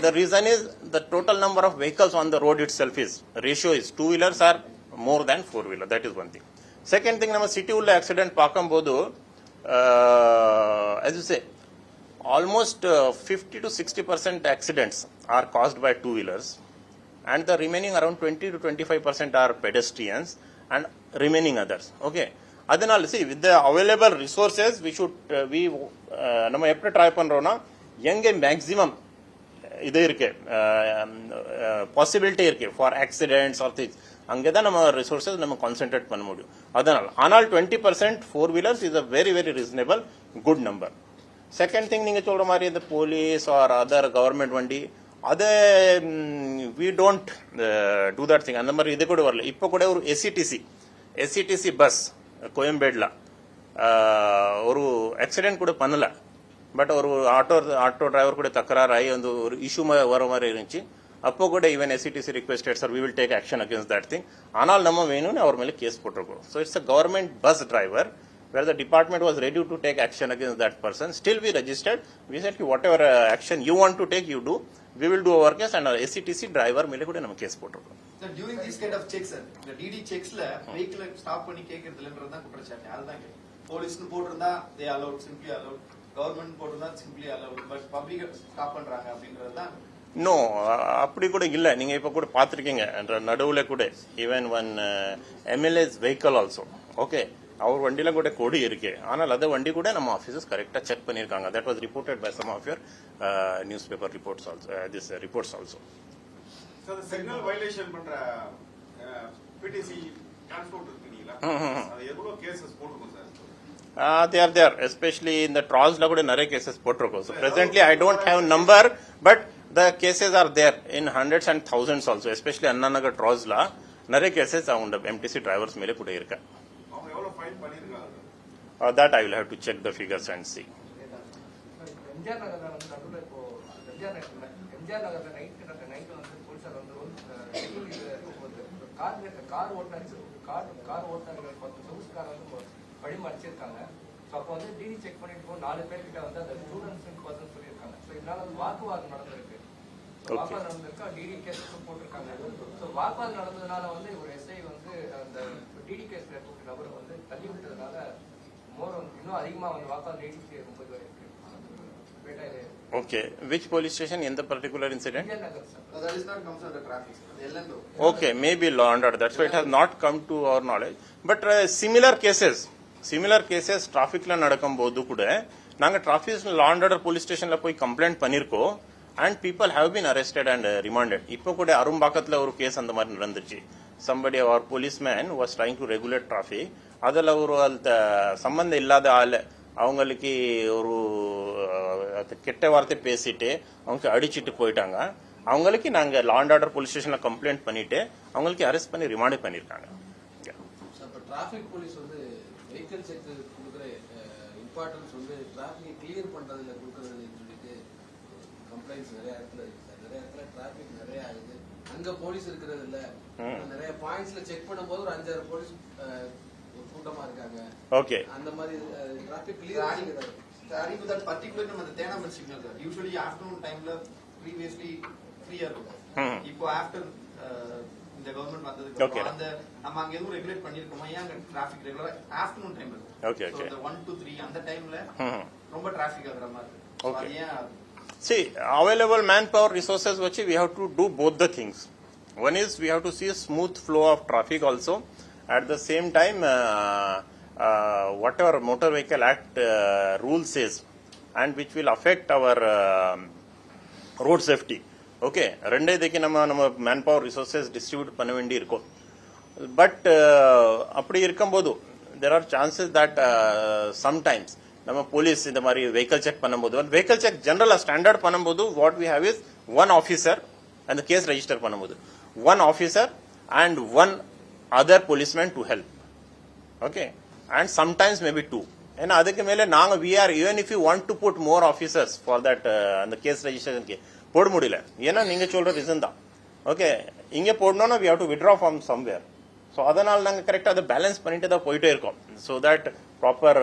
The reason is the total number of vehicles on the road itself is ratio is 2-wheelers are more than 4-wheeler. That is one thing. Second thing, ನಮ್ಮ ಸಿಟಿ ಉள்ள ಆಕ್ಸಿಡೆಂಟ್ ಪಾಕಂಬೋದು, as you say, almost 50 to 60% accidents are caused by 2-wheelers, and the remaining around 20 to 25% are pedestrians and remaining others. Okay, adanalu see, with the available resources we should நம்ம எப்படி ட்ரை பண்றோம்னா எங்க மேக்ஸிமம் இது இருக்கு பாசிபிலிட்டி இருக்கு ஃபார் ஆக்சிடென்ட்ஸ் ஆர் திங்ஸ், அங்கதான் நம்ம ரிசோர்சஸ் நம்ம கான்சென்ட்ரேட் பண்ண முடியும். அதனால ஆனால் 20% 4-wheelers is a very, very reasonable good number. Second thing, நீங்க சொல்ற மாதிரி இந்த போலீஸ் ஆர் அதர் கவர்மெண்ட் வண்டி, அதே we don't do that thing. அந்த மாதிரி இது கூட வரல. இப்போ கூட ஒரு எஸ்சிடிசி பஸ் கோயம்பேடுல ஒரு ஆக்சிடென்ட் கூட பண்ணல, பட் ஒரு ஆட்டோ டிரைவர் கூட தக்கராறாகி வந்து ஒரு இஷ்யூ வர மாதிரி இருந்துச்சு. அப்போ கூட even SCTC requested sir we will take action against that thing. ஆனால் நம்ம வேணும்னு அவர் மேலே கேஸ் போட்டிருக்கோம். So it's a government bus driver where the department was ready to take action against that person. Still we registered. We said whatever action you want to take, you do. We will do our case, and our ACTC driver மேலே கூட நம்ம கேஸ் போட்டிருக்கோம். Sir, during these kind of checks, sir, the DD checks la vehicle stop பண்ணி கேக்குறதுலன்றது தான் குற்றச்சாட்டு. அதுதான் போலீஸ்னு போட்டிருந்தா they allowed, simply allowed. Government போட்டிருந்தா simply allowed. But public stop பண்றாங்க அப்படின்றது தான். நோ, அப்படி கூட இல்ல. நீங்க இப்ப கூட பாத்திருக்கீங்க நடுவுல கூட even one MLA's vehicle also. Okay, அவர் வண்டியில கூட கொடி இருக்கு. ஆனால் அந்த வண்டி கூட நம்ம ஆபீசர்ஸ் கரெக்டா செக் பண்ணிருக்காங்க. That was reported by some of your news paper reports also, this reports also. Sir, signal violation பண்ற PTC டிரான்ஸ்போர்ட் இருக்குங்களா, அது எவ்வளவு கேसेस போட்டுருக்கோம் sir? They are there, especially in the trolls la kuda nare cases potroko. So presently I don't have number, but the cases are there in hundreds and thousands also, especially Annanagar trolls la nare cases around MTC drivers mele kuda irka. அவங்க எவ்வளவு ஃபைன் பண்ணிருக்காங்க? That I will have to check the figures and see. MGR நகர்ல வந்து நடுவுல இப்போ எம்ஜிஆர் நகர்ல நைட் வந்து போலீசார் வந்து கார் ஓட்டார்கள் 10 சொகுசுக்கார வந்து வழி மறைச்சிருக்காங்க. ஸோ அப்போ வந்து டிடி செக் பண்ணிட்டு போ 4 பேர்கிட்ட வந்து அந்த ஸ்டூடெண்ட்ஸ் பர்சன் சொல்லியிருக்காங்க. ஸோ இதனால வந்து வாக்குவாதம் நடந்திருக்கு. வாக்குவாதம் நடந்திருக்கு, டிடி கேஸ் போட்டிருக்காங்க. ஸோ வாக்குவாதம் நடந்ததுனால வந்து ஒரு எஸ்ஐ வந்து அந்த டிடி கேஸ்ல இருக்க நபரை வந்து தள்ளி விட்டதுனால இன்னும் அதிகமா வந்து வாக்குவாதம் நீடிச்சு ரொம்ப இருக்கு. Okay, which police station in the particular incident? So that is not comes under traffic, sir. The LNO. Okay, maybe law and order. That's why it has not come to our knowledge. But similar cases traffic la nadakambodhu kuda naanga traffic law and order police station la poi complaint panirko, and people have been arrested and remanded. Ipo kuda arumbakathla oru case andha mari nadandiruchu. Somebody, our policeman was trying to regulate traffic. adala oru sambandha illada aale அவங்களுக்கு ஒரு கெட்ட வார்த்தை பேசிட்டு அவங்க அடிச்சிட்டு போயிட்டாங்க. அவங்களுக்கு நாங்க லா அண்ட் ஆர்டர் போலீஸ் ஸ்டேஷன்ல கம்ப்ளைண்ட் பண்ணிட்டு அவங்களுக்கு அரெஸ்ட் பண்ணி ரிமாண்ட் பண்ணிருக்காங்க. டிராபிக் போலீஸ் வந்து வெஹிக்கிள் செக் கொடுக்குற இம்பார்ட்டன்ஸ் வந்து டிராபிக் கிளியர் பண்றதுல கொடுக்கறதுன்னு சொல்லிட்டு கம்ப்ளைண்ட்ஸ் நிறைய இடத்துல டிராபிக் நிறைய ஆகுது. அங்க போலீஸ் இருக்கிறது இல்ல, நிறைய பாயிண்ட்ஸ்ல செக் பண்ணும்போது ஒரு 5-6 போலீஸ் கூட்டமா இருக்காங்க. ஓகே, அந்த மாதிரி டிராபிக் கிளியர் ஆகிடுது. Adding to that, particularly நம்ம அந்த Teynampet signal sir, usually afternoon டைம்ல ப்ரீவியஸ்லி ஃப்ரீயா இருக்கும். இப்போ ஆஃப்டர் இந்த கவர்மெண்ட் வந்ததுக்கு அந்த நம்ம அங்க எதுவும் ரெகுலேட் பண்ணிருக்கோமா? ஏன் அங்க டிராபிக் ரெகுலரா ஆஃப்டர்நூன் டைம்ல இருக்கும். Okay okay, so the 1 to 3 அந்த டைம்ல ரொம்ப டிராபிக் ஆகுற மாதிரி இருக்கு. ஓகே, ஏன் see, available manpower resources vachi we have to do both the things. One is we have to see a smooth flow of traffic also. At the same time, whatever Motor Vehicle Act rule says, and which will affect our road safety. Okay, ரெண்டே இதுக்கு நம்ம மேன் பவர் ரிசோர்சஸ் டிஸ்ட்ரிபியூட் பண்ண வேண்டி இருக்கும். பட் அப்படி இருக்கும்போது there are chances that sometimes நம்ம போலீஸ் இந்த மாதிரி வெஹிக்கல் செக் பண்ணும்போது, வெஹிக்கல் செக் ஜெனரலா ஸ்டாண்டர்ட் பண்ணும்போது what we have is one officer and the case register பண்ணும்போது one officer and one other policeman to help. Okay, and sometimes maybe 2. And adukku mele naanga we are, even if you want to put more officers for that and the case registration ke podu mudila, ena neenga solra reason da. Okay, inge podnona we have to withdraw from somewhere. So adanal naanga correct ada balance pannite da poite irukom, so that proper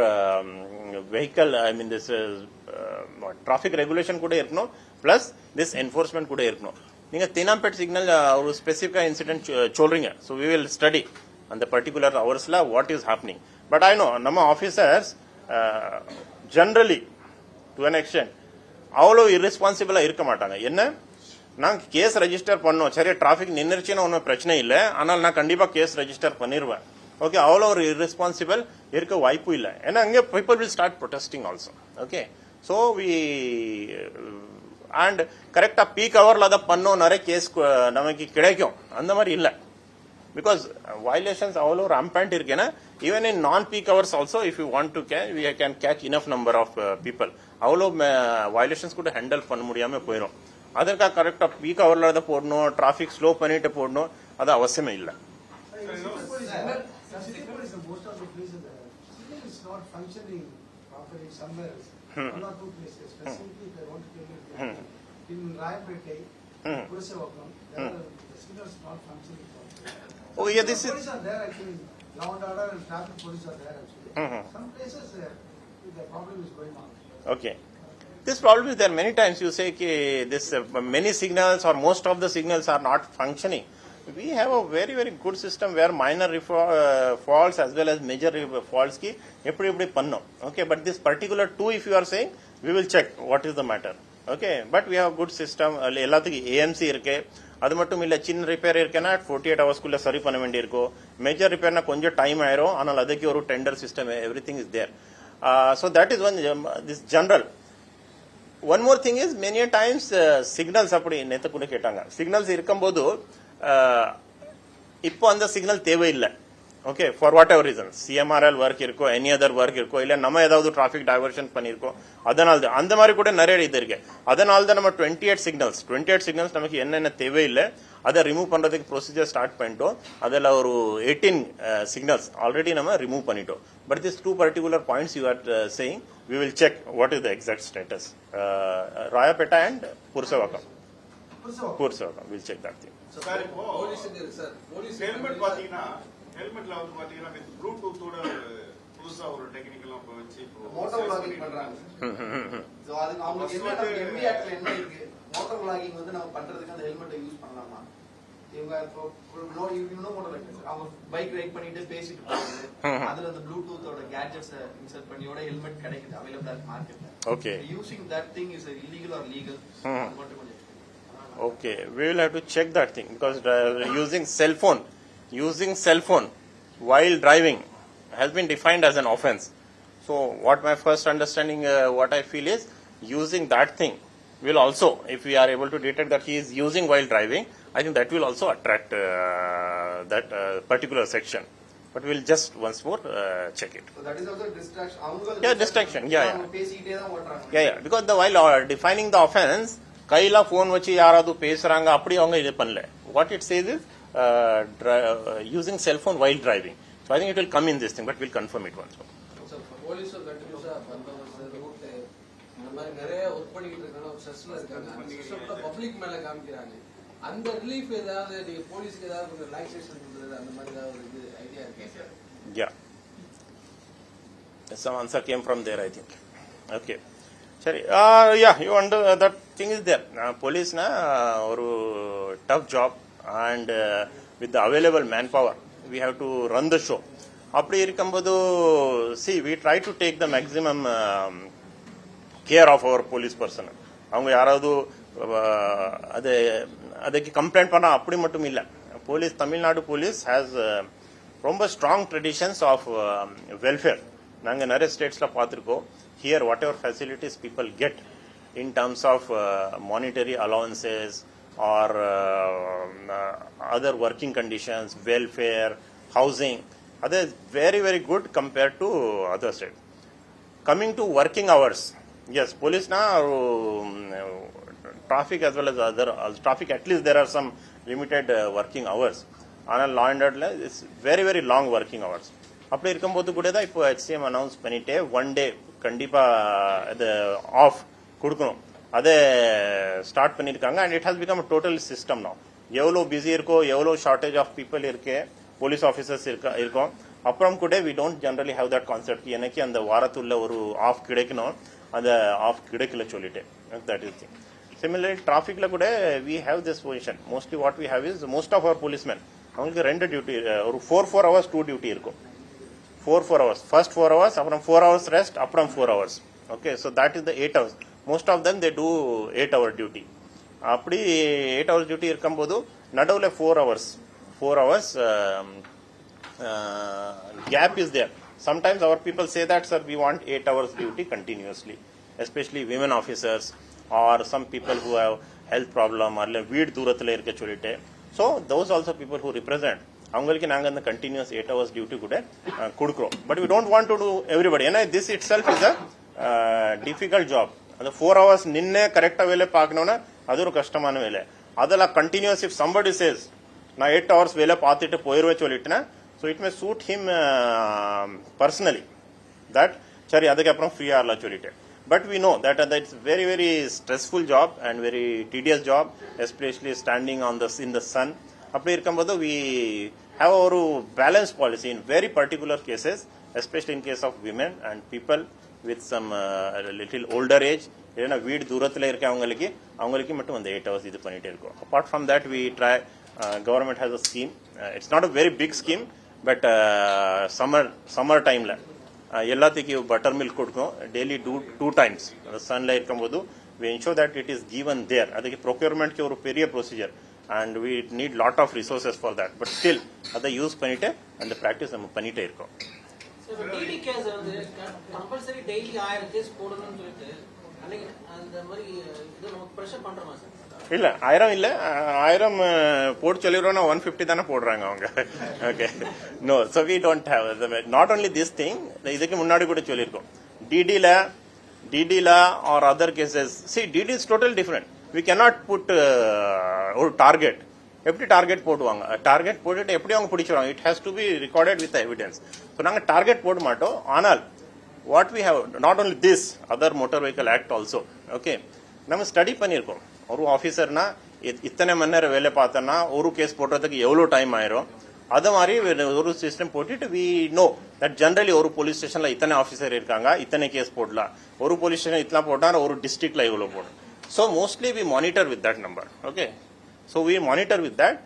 vehicle, I mean this traffic regulation kuda irukno, plus this enforcement kuda irukno. நீங்க தேனாம்பேட் சிக்னல் ஒரு ஸ்பெசிஃபிக்கா இன்சிடென்ட் சொல்றீங்க. ஸோ வி வில் ஸ்டடி அந்த பர்டிகுலர் ஹவர்ஸ்ல what is happening. But I know நம்ம officers generally to an extent அவ்வளோ இர்ரெஸ்பான்சிபிளா இருக்க மாட்டாங்க. என்ன, நான் கேஸ் ரெஜிஸ்டர் பண்ணோம், சரி டிராஃபிக் நின்றுச்சுன்னா ஒன்றும் பிரச்சனை இல்லை, ஆனால் நான் கண்டிப்பா கேஸ் ரெஜிஸ்டர் பண்ணிடுவேன். ஓகே, அவ்வளோ ஒரு இர்ரெஸ்பான்சிபிள் இருக்க வாய்ப்பு இல்லை. ஏன்னா அங்கே people will start protesting also. Okay, so we and கரெக்டா பீக் ஹவர்ல அதை பண்ணோம், நிறைய கேஸ் நமக்கு கிடைக்கும். அந்த மாதிரி இல்லை, பிகாஸ் வயலேஷன்ஸ் அவ்வளோ ரேம்பண்ட் இருக்குன்னா even in non peak hours also if you want to we can catch enough number of people. அவ்வளோ வயலேஷன்ஸ் கூட ஹேண்டில் பண்ண முடியாம போயிடும். அதற்காக கரெக்டா பீக் ஹவர்ல அதை போடணும், டிராஃபிக் ஸ்லோ பண்ணிட்டு போடணும், அது அவசியமே இல்லை. One or two places, specifically if I want to tell you, in Rayapete, Kurasavakkam, the signals not functioning. Oh yeah, this is. Police are there actually law and order and traffic police are there actually. Some places the problem is going on. Okay. This problem is there many times. You say this many signals or most of the signals are not functioning. We have a very very good system where minor faults as well as major faults ki eppadi pannum. Okay, but this particular two, if you are saying, we will check what is the matter. Okay, but we have a good system. எல்லாத்துக்கு AMC இருக்கு. அது மட்டும் இல்ல, சின்ன ரிப்பேர் இருக்குன்னா 48 ஹவர்ஸ்க்குள்ள சரி பண்ண வேண்டி இருக்கும். மேஜர் ரிப்பேர்னா கொஞ்சம் டைம் ஆயிரும். ஆனால் அதுக்கு ஒரு tender system, everything is there. So that is one this general. One more thing is many times signals அப்படி நேத்து கூட கேட்டாங்க. Signals இருக்கும்போது இப்போ அந்த சிக்னல் தேவையில்லை. Okay, for what ever reason, CMRL work இருக்கோ, எனி அதர் ஒர்க் இருக்கோ, இல்லை நம்ம ஏதாவது டிராஃபிக் டைவர்ஷன் பண்ணியிருக்கோம், அதனால தான் அந்த மாதிரி கூட நிறைய இது இருக்கு. அதனால தான் நம்ம 28 சிக்னல்ஸ் நமக்கு என்னென்ன தேவையில்லை அதை ரிமூவ் பண்றதுக்கு ப்ரொசீஜர் ஸ்டார்ட் பண்ணிட்டோம். அதில் ஒரு 18 சிக்னல்ஸ் ஆல்ரெடி நம்ம ரிமூவ் பண்ணிட்டோம். But this two particular points you are saying, we will check what is the exact status. Rayapeta and Pursavakam. We'll check that thing. Sir, இப்போ ஹெல்மெட் பாத்தீங்கன்னா ஹெல்மெட்ல வந்து பாத்தீங்கன்னா வித் ப்ளூடூத் ஓட புதுசா ஒரு டெக்னிக்கலா வச்சு மோட்டோ விளாகிங் பண்றாங்க. சோ அதுக்கு அவங்க என்ன எம்பி ஆக்ட்ல என்ன இருக்கு? மோட்டோ விளாகிங் வந்து நம்ம பண்றதுக்கு அந்த ஹெல்மெட்டை யூஸ் பண்ணலாமா? இவங்க மோட்டோ விளாகிங் அவங்க பைக் ரைட் பண்ணிட்டு பேசிட்டு போறாங்க. அதுல அந்த ப்ளூடூத்தோட கேட்ஜெட்ஸ் இன்சர்ட் பண்ணியோட ஹெல்மெட் கிடைக்குது, அவைலபிளா இருக்கு மார்க்கெட்ல. Okay, using that thing is illegal or legal? Okay, we will have to check that thing because using cell phone while driving has been defined as an offense. So what my first understanding, what I feel is, using that thing will also, if we are able to detect that he is using while driving, I think that will also attract that particular section. But we will just once more check it. So that is also distraction. Yeah, distraction. Yeah. Because while defining the offense, கையில போன் வச்சு யாராவது பேசுறாங்க அப்படி அவங்க இது பண்ணல. What it says is using cell phone while driving. So I think it will come in this thing, but we'll confirm it once more. So police continuously route இந்த மாதிரி நிறைய ஒர்க் பண்ணிட்டு இருக்காங்க, ஸ்ட்ரெஸ்ல இருக்காங்க, பப்ளிக் மேல காமிக்கிறாங்க. அந்த ரிலீஃப் ஏதாவது நீங்க போலீஸ்க்கு ஏதாவது கொஞ்சம் ரிலாக்ஸேஷன் கொடுக்குறது அந்த மாதிரி ஏதாவது இது ஐடியா இருக்கா? Yeah. Some answer came from there, I think. Okay. Sorry. Yeah, you under that thing is there. Police na or tough job, and with the available manpower, we have to run the show. அப்படி இருக்கும்போது see, we try to take the maximum care of our police personnel. அவங்க யாராவது அதுக்கு கம்ப்ளைண்ட் பண்ணா அப்படி மட்டும் இல்லை. போலீஸ், தமிழ்நாடு போலீஸ் ஹேஸ் ரொம்ப ஸ்ட்ராங் ட்ரெடிஷன்ஸ் ஆஃப் வெல்ஃபேர். நாங்கள் நிறைய ஸ்டேட்ஸ்ல பார்த்துருக்கோம். Here, whatever facilities people get in terms of monetary allowances or other working conditions, welfare, housing, that is very very good compared to other states. Coming to working hours, yes, police na traffic as well as other traffic, at least there are some limited working hours. ஆனால் law and order is very very long working hours. அப்படி இருக்கும்போது கூட தான் இப்போ HCM அனௌன்ஸ் பண்ணிட்டே ஒன் டே கண்டிப்பா இது ஆஃப் கொடுக்கணும், அதை ஸ்டார்ட் பண்ணியிருக்காங்க. And it has become a total system no. எவ்வளோ பிஸி இருக்கோ, எவ்வளோ ஷார்டேஜ் ஆஃப் பீப்புள் இருக்கு, போலீஸ் ஆஃபீஸர்ஸ் இருக்கும், அப்புறம் கூட we don't generally have that concept. எனக்கு அந்த வாரத்துள்ள ஒரு ஆஃப் கிடைக்கணும், அந்த ஆஃப் கிடைக்கல சொல்லிட்டு, தட் இஸ் திங். சிமிலர்லி டிராஃபிக்ல கூட we have this position. Mostly what we have is most of our policeman அவங்களுக்கு 2 டியூட்டி, ஒரு 4 hours 2 டியூட்டி இருக்கும். 4 hours. First 4 hours, அப்புறம் 4 hours rest, அப்புறம் 4 hours. Okay, so that is the 8 hours. Most of them they do 8-hour duty. அப்படி 8 hours duty இருக்கும்போது நடுவில் 4 hours gap is there. Sometimes our people say that, sir, we want 8 hours duty continuously, especially women officers or some people who have health problem or வீடு தூரத்தில் இருக்க சொல்லிட்டு. So those also people who represent, அவங்களுக்கு நாங்கள் அந்த கண்டினியூஸ் 8 hours டியூட்டி கூட கொடுக்குறோம். But we don't want to do everybody. ஏன்னா this itself is a difficult job. அந்த 4 hours நின்று கரெக்டாக வேலை பார்க்கணும்னா அது ஒரு கஷ்டமான வேலை. அதெல்லாம் கண்டினியூஸ் இஃப் சம்படி சேஸ் நான் 8 hours வேலை பார்த்துட்டு போயிடுவேன் சொல்லிட்டுனா, so it may suit him personally that சரி அதுக்கப்புறம் ஃப்ரீயாக இருக்கலாம் சொல்லிட்டு. But we know that it's very very stressful job and very tedious job, especially standing in the sun. அப்படி இருக்கும்போது we have ஒரு balance policy in very particular cases, especially in case of women and people with some little older age, இல்லைன்னா வீடு தூரத்தில் இருக்க அவங்களுக்கு மட்டும் அந்த 8 hours இது பண்ணிட்டே இருக்கோம். Apart from that, we try, government has a scheme. It's not a very big scheme, but summer timeல எல்லாத்துக்கும் பட்டர் மில்க் கொடுக்கும் டெய்லி 2 times. சன்ல இருக்கும்போது we ensure that it is given there. அதுக்கு ப்ரொக்யூர்மெண்ட்க்கு ஒரு பெரிய procedure, and we need lot of resources for that, but still அதை யூஸ் பண்ணிட்டு அந்த ப்ராக்டிஸ் நம்ம பண்ணிட்டே இருக்கோம். டிடி கேஸ் வந்து கம்பல்சரி டெய்லி 1000 கேஸ் போடணும்னு சொல்லிட்டு அன்னைக்கு அந்த மாதிரி இது நமக்கு பிரஷர் பண்றோமா சார்? இல்ல 1000 இல்ல, 1000 போட்டு சொல்லிடுறோம்னா 150 தானே போடுறாங்க அவங்க. Okay, no, so we don't have not only this thing, இதுக்கு முன்னாடி கூட சொல்லியிருக்கோம் டிடில or other cases. See, DD is totally different. We cannot put ஒரு டார்கெட். எப்படி டார்கெட் போடுவாங்க? டார்கெட் போட்டுட்டு எப்படி அவங்க பிடிச்சிருவாங்க? It has to be recorded with evidence. So நாங்கள் டார்கெட் போட மாட்டோம். ஆனால் what we have, not only this, other motor vehicle act also. Okay, நம்ம ஸ்டடி பண்ணியிருக்கோம். ஒரு ஆஃபீஸர்னா இத்தனை மணி நேரம் வேலை பார்த்தோன்னா ஒரு கேஸ் போடுறதுக்கு எவ்வளோ டைம் ஆயிரும். அது மாதிரி ஒரு சிஸ்டம் போட்டுட்டு வி நோ தட் ஜென்ரலி ஒரு போலீஸ் ஸ்டேஷன்ல இத்தனை ஆஃபீஸர் இருக்காங்க, இத்தனை கேஸ் போடலாம். ஒரு போலீஸ் ஸ்டேஷன் இத்தனை போட்டால் ஒரு டிஸ்ட்ரிக்ட்ல இவ்வளோ போடும். So mostly we monitor with that number. Okay, so we monitor with that,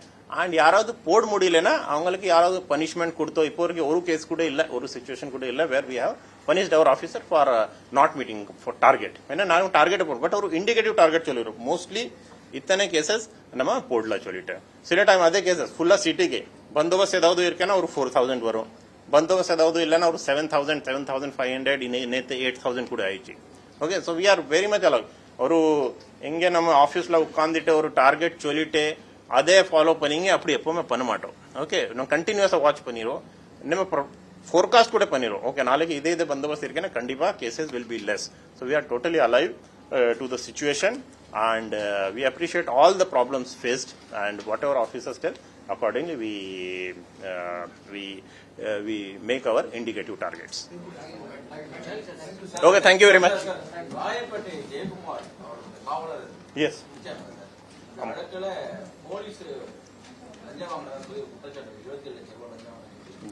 and யாராவது போட முடியலனா அவங்களுக்கு யாராவது பனிஷ்மெண்ட் கொடுத்தோ. இப்போ வரைக்கும் ஒரு கேஸ் கூட இல்ல, ஒரு சிச்சுவேஷன் கூட இல்ல where we have punished our officer for not meeting for target. ஏன்னா நாங்க டார்கெட் போடுறோம், பட் ஒரு இண்டிகேட்டிவ் டார்கெட் சொல்லிடுறோம். மோஸ்ட்லி இத்தனை கேசஸ் நம்ம போடலாம் சொல்லிட்டு. சில டைம் அதே கேசஸ் ஃபுல்லா சிட்டிக்கு பந்தோபஸ்த் ஏதாவது இருக்குன்னா ஒரு 4000 வரும். பந்தோபஸ்த் ஏதாவது இல்லைன்னா ஒரு 7000 7500, நேற்று 8000 கூட ஆயிடுச்சு. Okay, so we are very much allowed. ஒரு எங்கே நம்ம ஆஃபீஸில் உட்காந்துட்டு ஒரு டார்கெட் சொல்லிட்டு அதே ஃபாலோ பண்ணிங்க அப்படி எப்பவுமே பண்ண மாட்டோம். ஓகே, நம்ம கண்டினியூஸாக வாட்ச் பண்ணிடுவோம். நம்ம ஃபோர்காஸ்ட் கூட பண்ணிடுவோம். ஓகே, நாளைக்கு இதே பந்தோபஸ்த் இருக்குன்னா கண்டிப்பாக cases will be less. So we are totally alive to the situation, and we appreciate all the problems faced, and whatever officers tell, accordingly we make our indicative targets. Okay, thank you very much. Yes.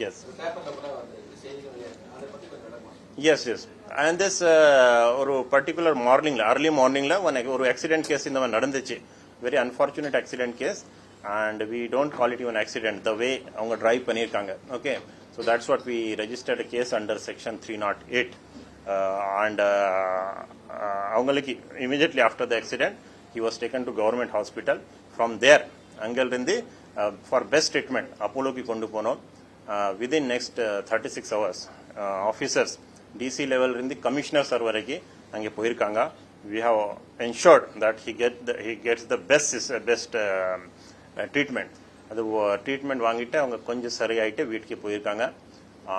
Yes. Yes. And this ஒரு particular morningல, early morningல ஒரு accident case இந்த மாதிரி நடந்துச்சு. Very unfortunate accident case, and we don't call it even accident, the way அவங்க drive பண்ணிருக்காங்க. Okay, so that's what we registered a case under section 308, and அவங்களுக்கு immediately after the accident he was taken to government hospital. From there அங்கிருந்து for best treatment அப்போலோக்கு கொண்டு போனோம். Within next 36 hours officers DC level இருந்து கமிஷனர் சார் வரைக்கும் அங்கே போயிருக்காங்க. We have ensured that he gets the best treatment. அது ட்ரீட்மெண்ட் வாங்கிட்டு அவங்க கொஞ்சம் சரியாயிட்டு வீட்டுக்கு போயிருக்காங்க.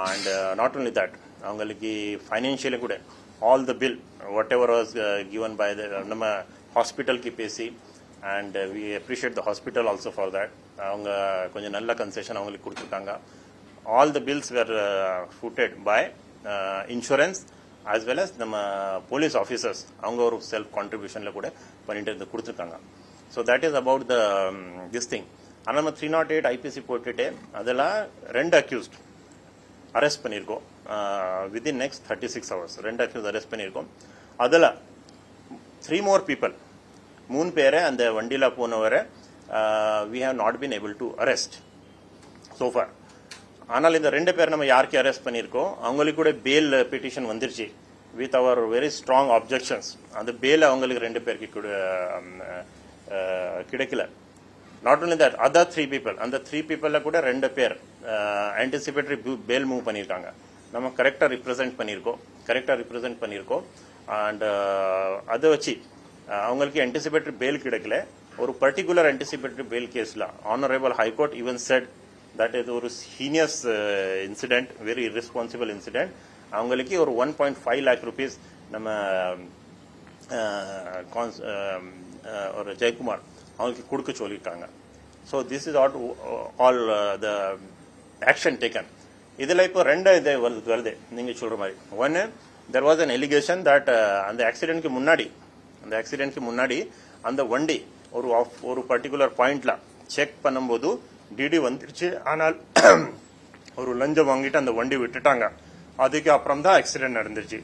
அண்ட் நாட் ஓன்லி தட், அவங்களுக்கு ஃபைனான்ஷியலி கூட all the bill whatever was given by the நம்ம ஹாஸ்பிட்டலுக்கு பேசி, and we appreciate the hospital also for that. அவங்க கொஞ்சம் நல்ல கன்செஷன் அவங்களுக்கு கொடுத்துருக்காங்க. All the bills were footed by insurance as well as நம்ம போலீஸ் ஆஃபீஸர்ஸ் அவங்க ஒரு செல்ஃப் கான்ட்ரிபியூஷனில் கூட பண்ணிட்டு கொடுத்துருக்காங்க. So that is about the this thing. ஆனால் நம்ம 308 ஐபிசி போட்டுட்டு அதெல்லாம் 2 அக்யூஸ்ட் அரெஸ்ட் பண்ணியிருக்கோம். Within next 36 hours 2 accused arrest பண்ணியிருக்கோம். அதில் 3 more people, 3 பேரை அந்த வண்டியில் போனவரை we have not been able to arrest so far. ஆனால் இந்த 2 பேர் நம்ம யாருக்கு அரெஸ்ட் பண்ணியிருக்கோம் அவங்களுக்கு கூட பேல் பெட்டிஷன் வந்துருச்சு with our very strong objections. அந்த பேல் அவங்களுக்கு 2 பேருக்கு கூட கிடைக்கல. Not only that, other 3 people, அந்த 3 people கூட 2 பேர் ஆன்டிசிபேட்டரி பேல் மூவ் பண்ணியிருக்காங்க. நம்ம கரெக்டாக ரிப்ரசென்ட் பண்ணியிருக்கோம். அண்ட் அதை வச்சு அவங்களுக்கு ஆன்டிசிபேட்டரி பேல் கிடைக்கல. ஒரு பர்டிகுலர் ஆன்டிசிபேட்டரி பேல் கேஸில் honourable high court even set that is ஒரு heinous incident, very irresponsible incident. அவங்களுக்கு ஒரு 1.5 lakh rupees நம்ம ஒரு ஜெயக்குமார் அவங்களுக்கு கொடுக்க சொல்லியிருக்காங்க. So this is all the action taken. இதில் இப்போ 2 இது வருது நீங்கள் சொல்கிற மாதிரி. ஒன்று, there was an allegation that அந்த ஆக்சிடென்ட்க்கு முன்னாடி அந்த வண்டி ஒரு பர்டிகுலர் பாயிண்ட்ல செக் பண்ணும்போது டிடி வந்துருச்சு, ஆனால் ஒரு லஞ்சம் வாங்கிட்டு அந்த வண்டி விட்டுட்டாங்க. அதுக்கு அப்புறம் தான் ஆக்சிடென்ட் நடந்துருச்சு.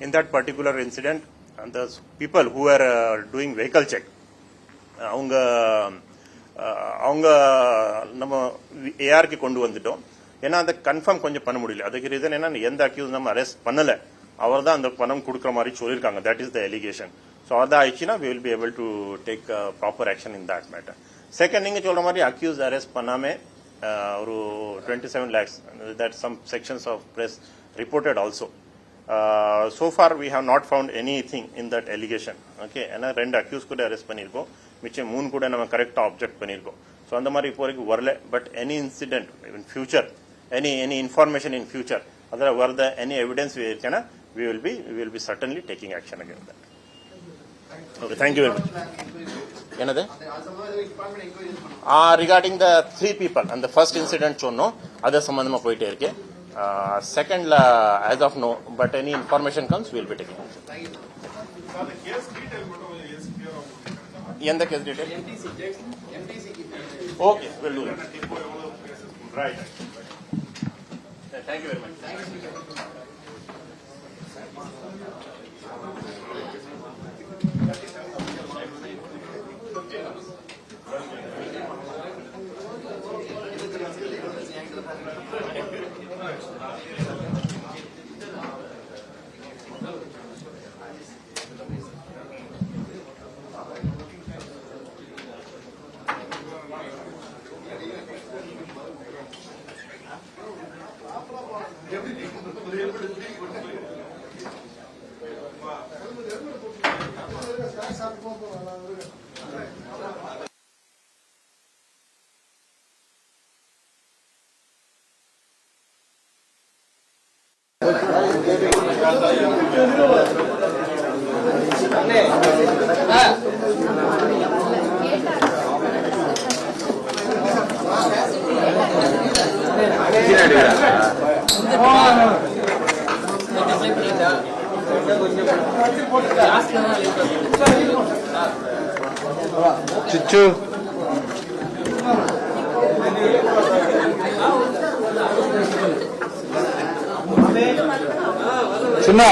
இன் தட் பர்டிகுலர் இன்சிடென்ட் அந்த people who are doing vehicle check அவங்க நம்ம ஏஆர்க்கு கொண்டு வந்துட்டோம். ஏன்னா அதை கன்ஃபார்ம் கொஞ்சம் பண்ண முடியல. அதுக்கு ரீசன் என்ன, எந்த அக்யூஸ் நம்ம அரெஸ்ட் பண்ணல, அவர் தான் அந்த பணம் கொடுக்குற மாதிரி சொல்லியிருக்காங்க. That is the allegation. So அதை ஆயிடுச்சுன்னா we will be able to take proper action in that matter. Second, நீங்க சொல்ற மாதிரி அக்யூஸ் அரெஸ்ட் பண்ணாம ஒரு 27 lakhs that some sections of press reported also. So far we have not found anything in that allegation. Okay, ஏன்னா 2 அக்யூஸ் கூட அரெஸ்ட் பண்ணியிருக்கோம், மிச்சம் 3 கூட நம்ம கரெக்டா ஆப்ஜெக்ட் பண்ணியிருக்கோம். ஸோ அந்த மாதிரி இப்போ வரைக்கும் வரல. But any incident in future, any information in future அதில் வரத எனி எவிடன்ஸ் இருக்குன்னா we will be certainly taking action against that. Okay, thank you very much. என்னது ரிகார்டிங் த 3 people அந்த ஃபர்ஸ்ட் இன்சிடென்ட் சொன்னோம், அது சம்பந்தமா போயிட்டே இருக்கு. செகண்ட்ல as of no, but any information comes we will be taking action. எந்த case detail? Okay, we'll do that. Right. Thank you very much. Cucu. Cina.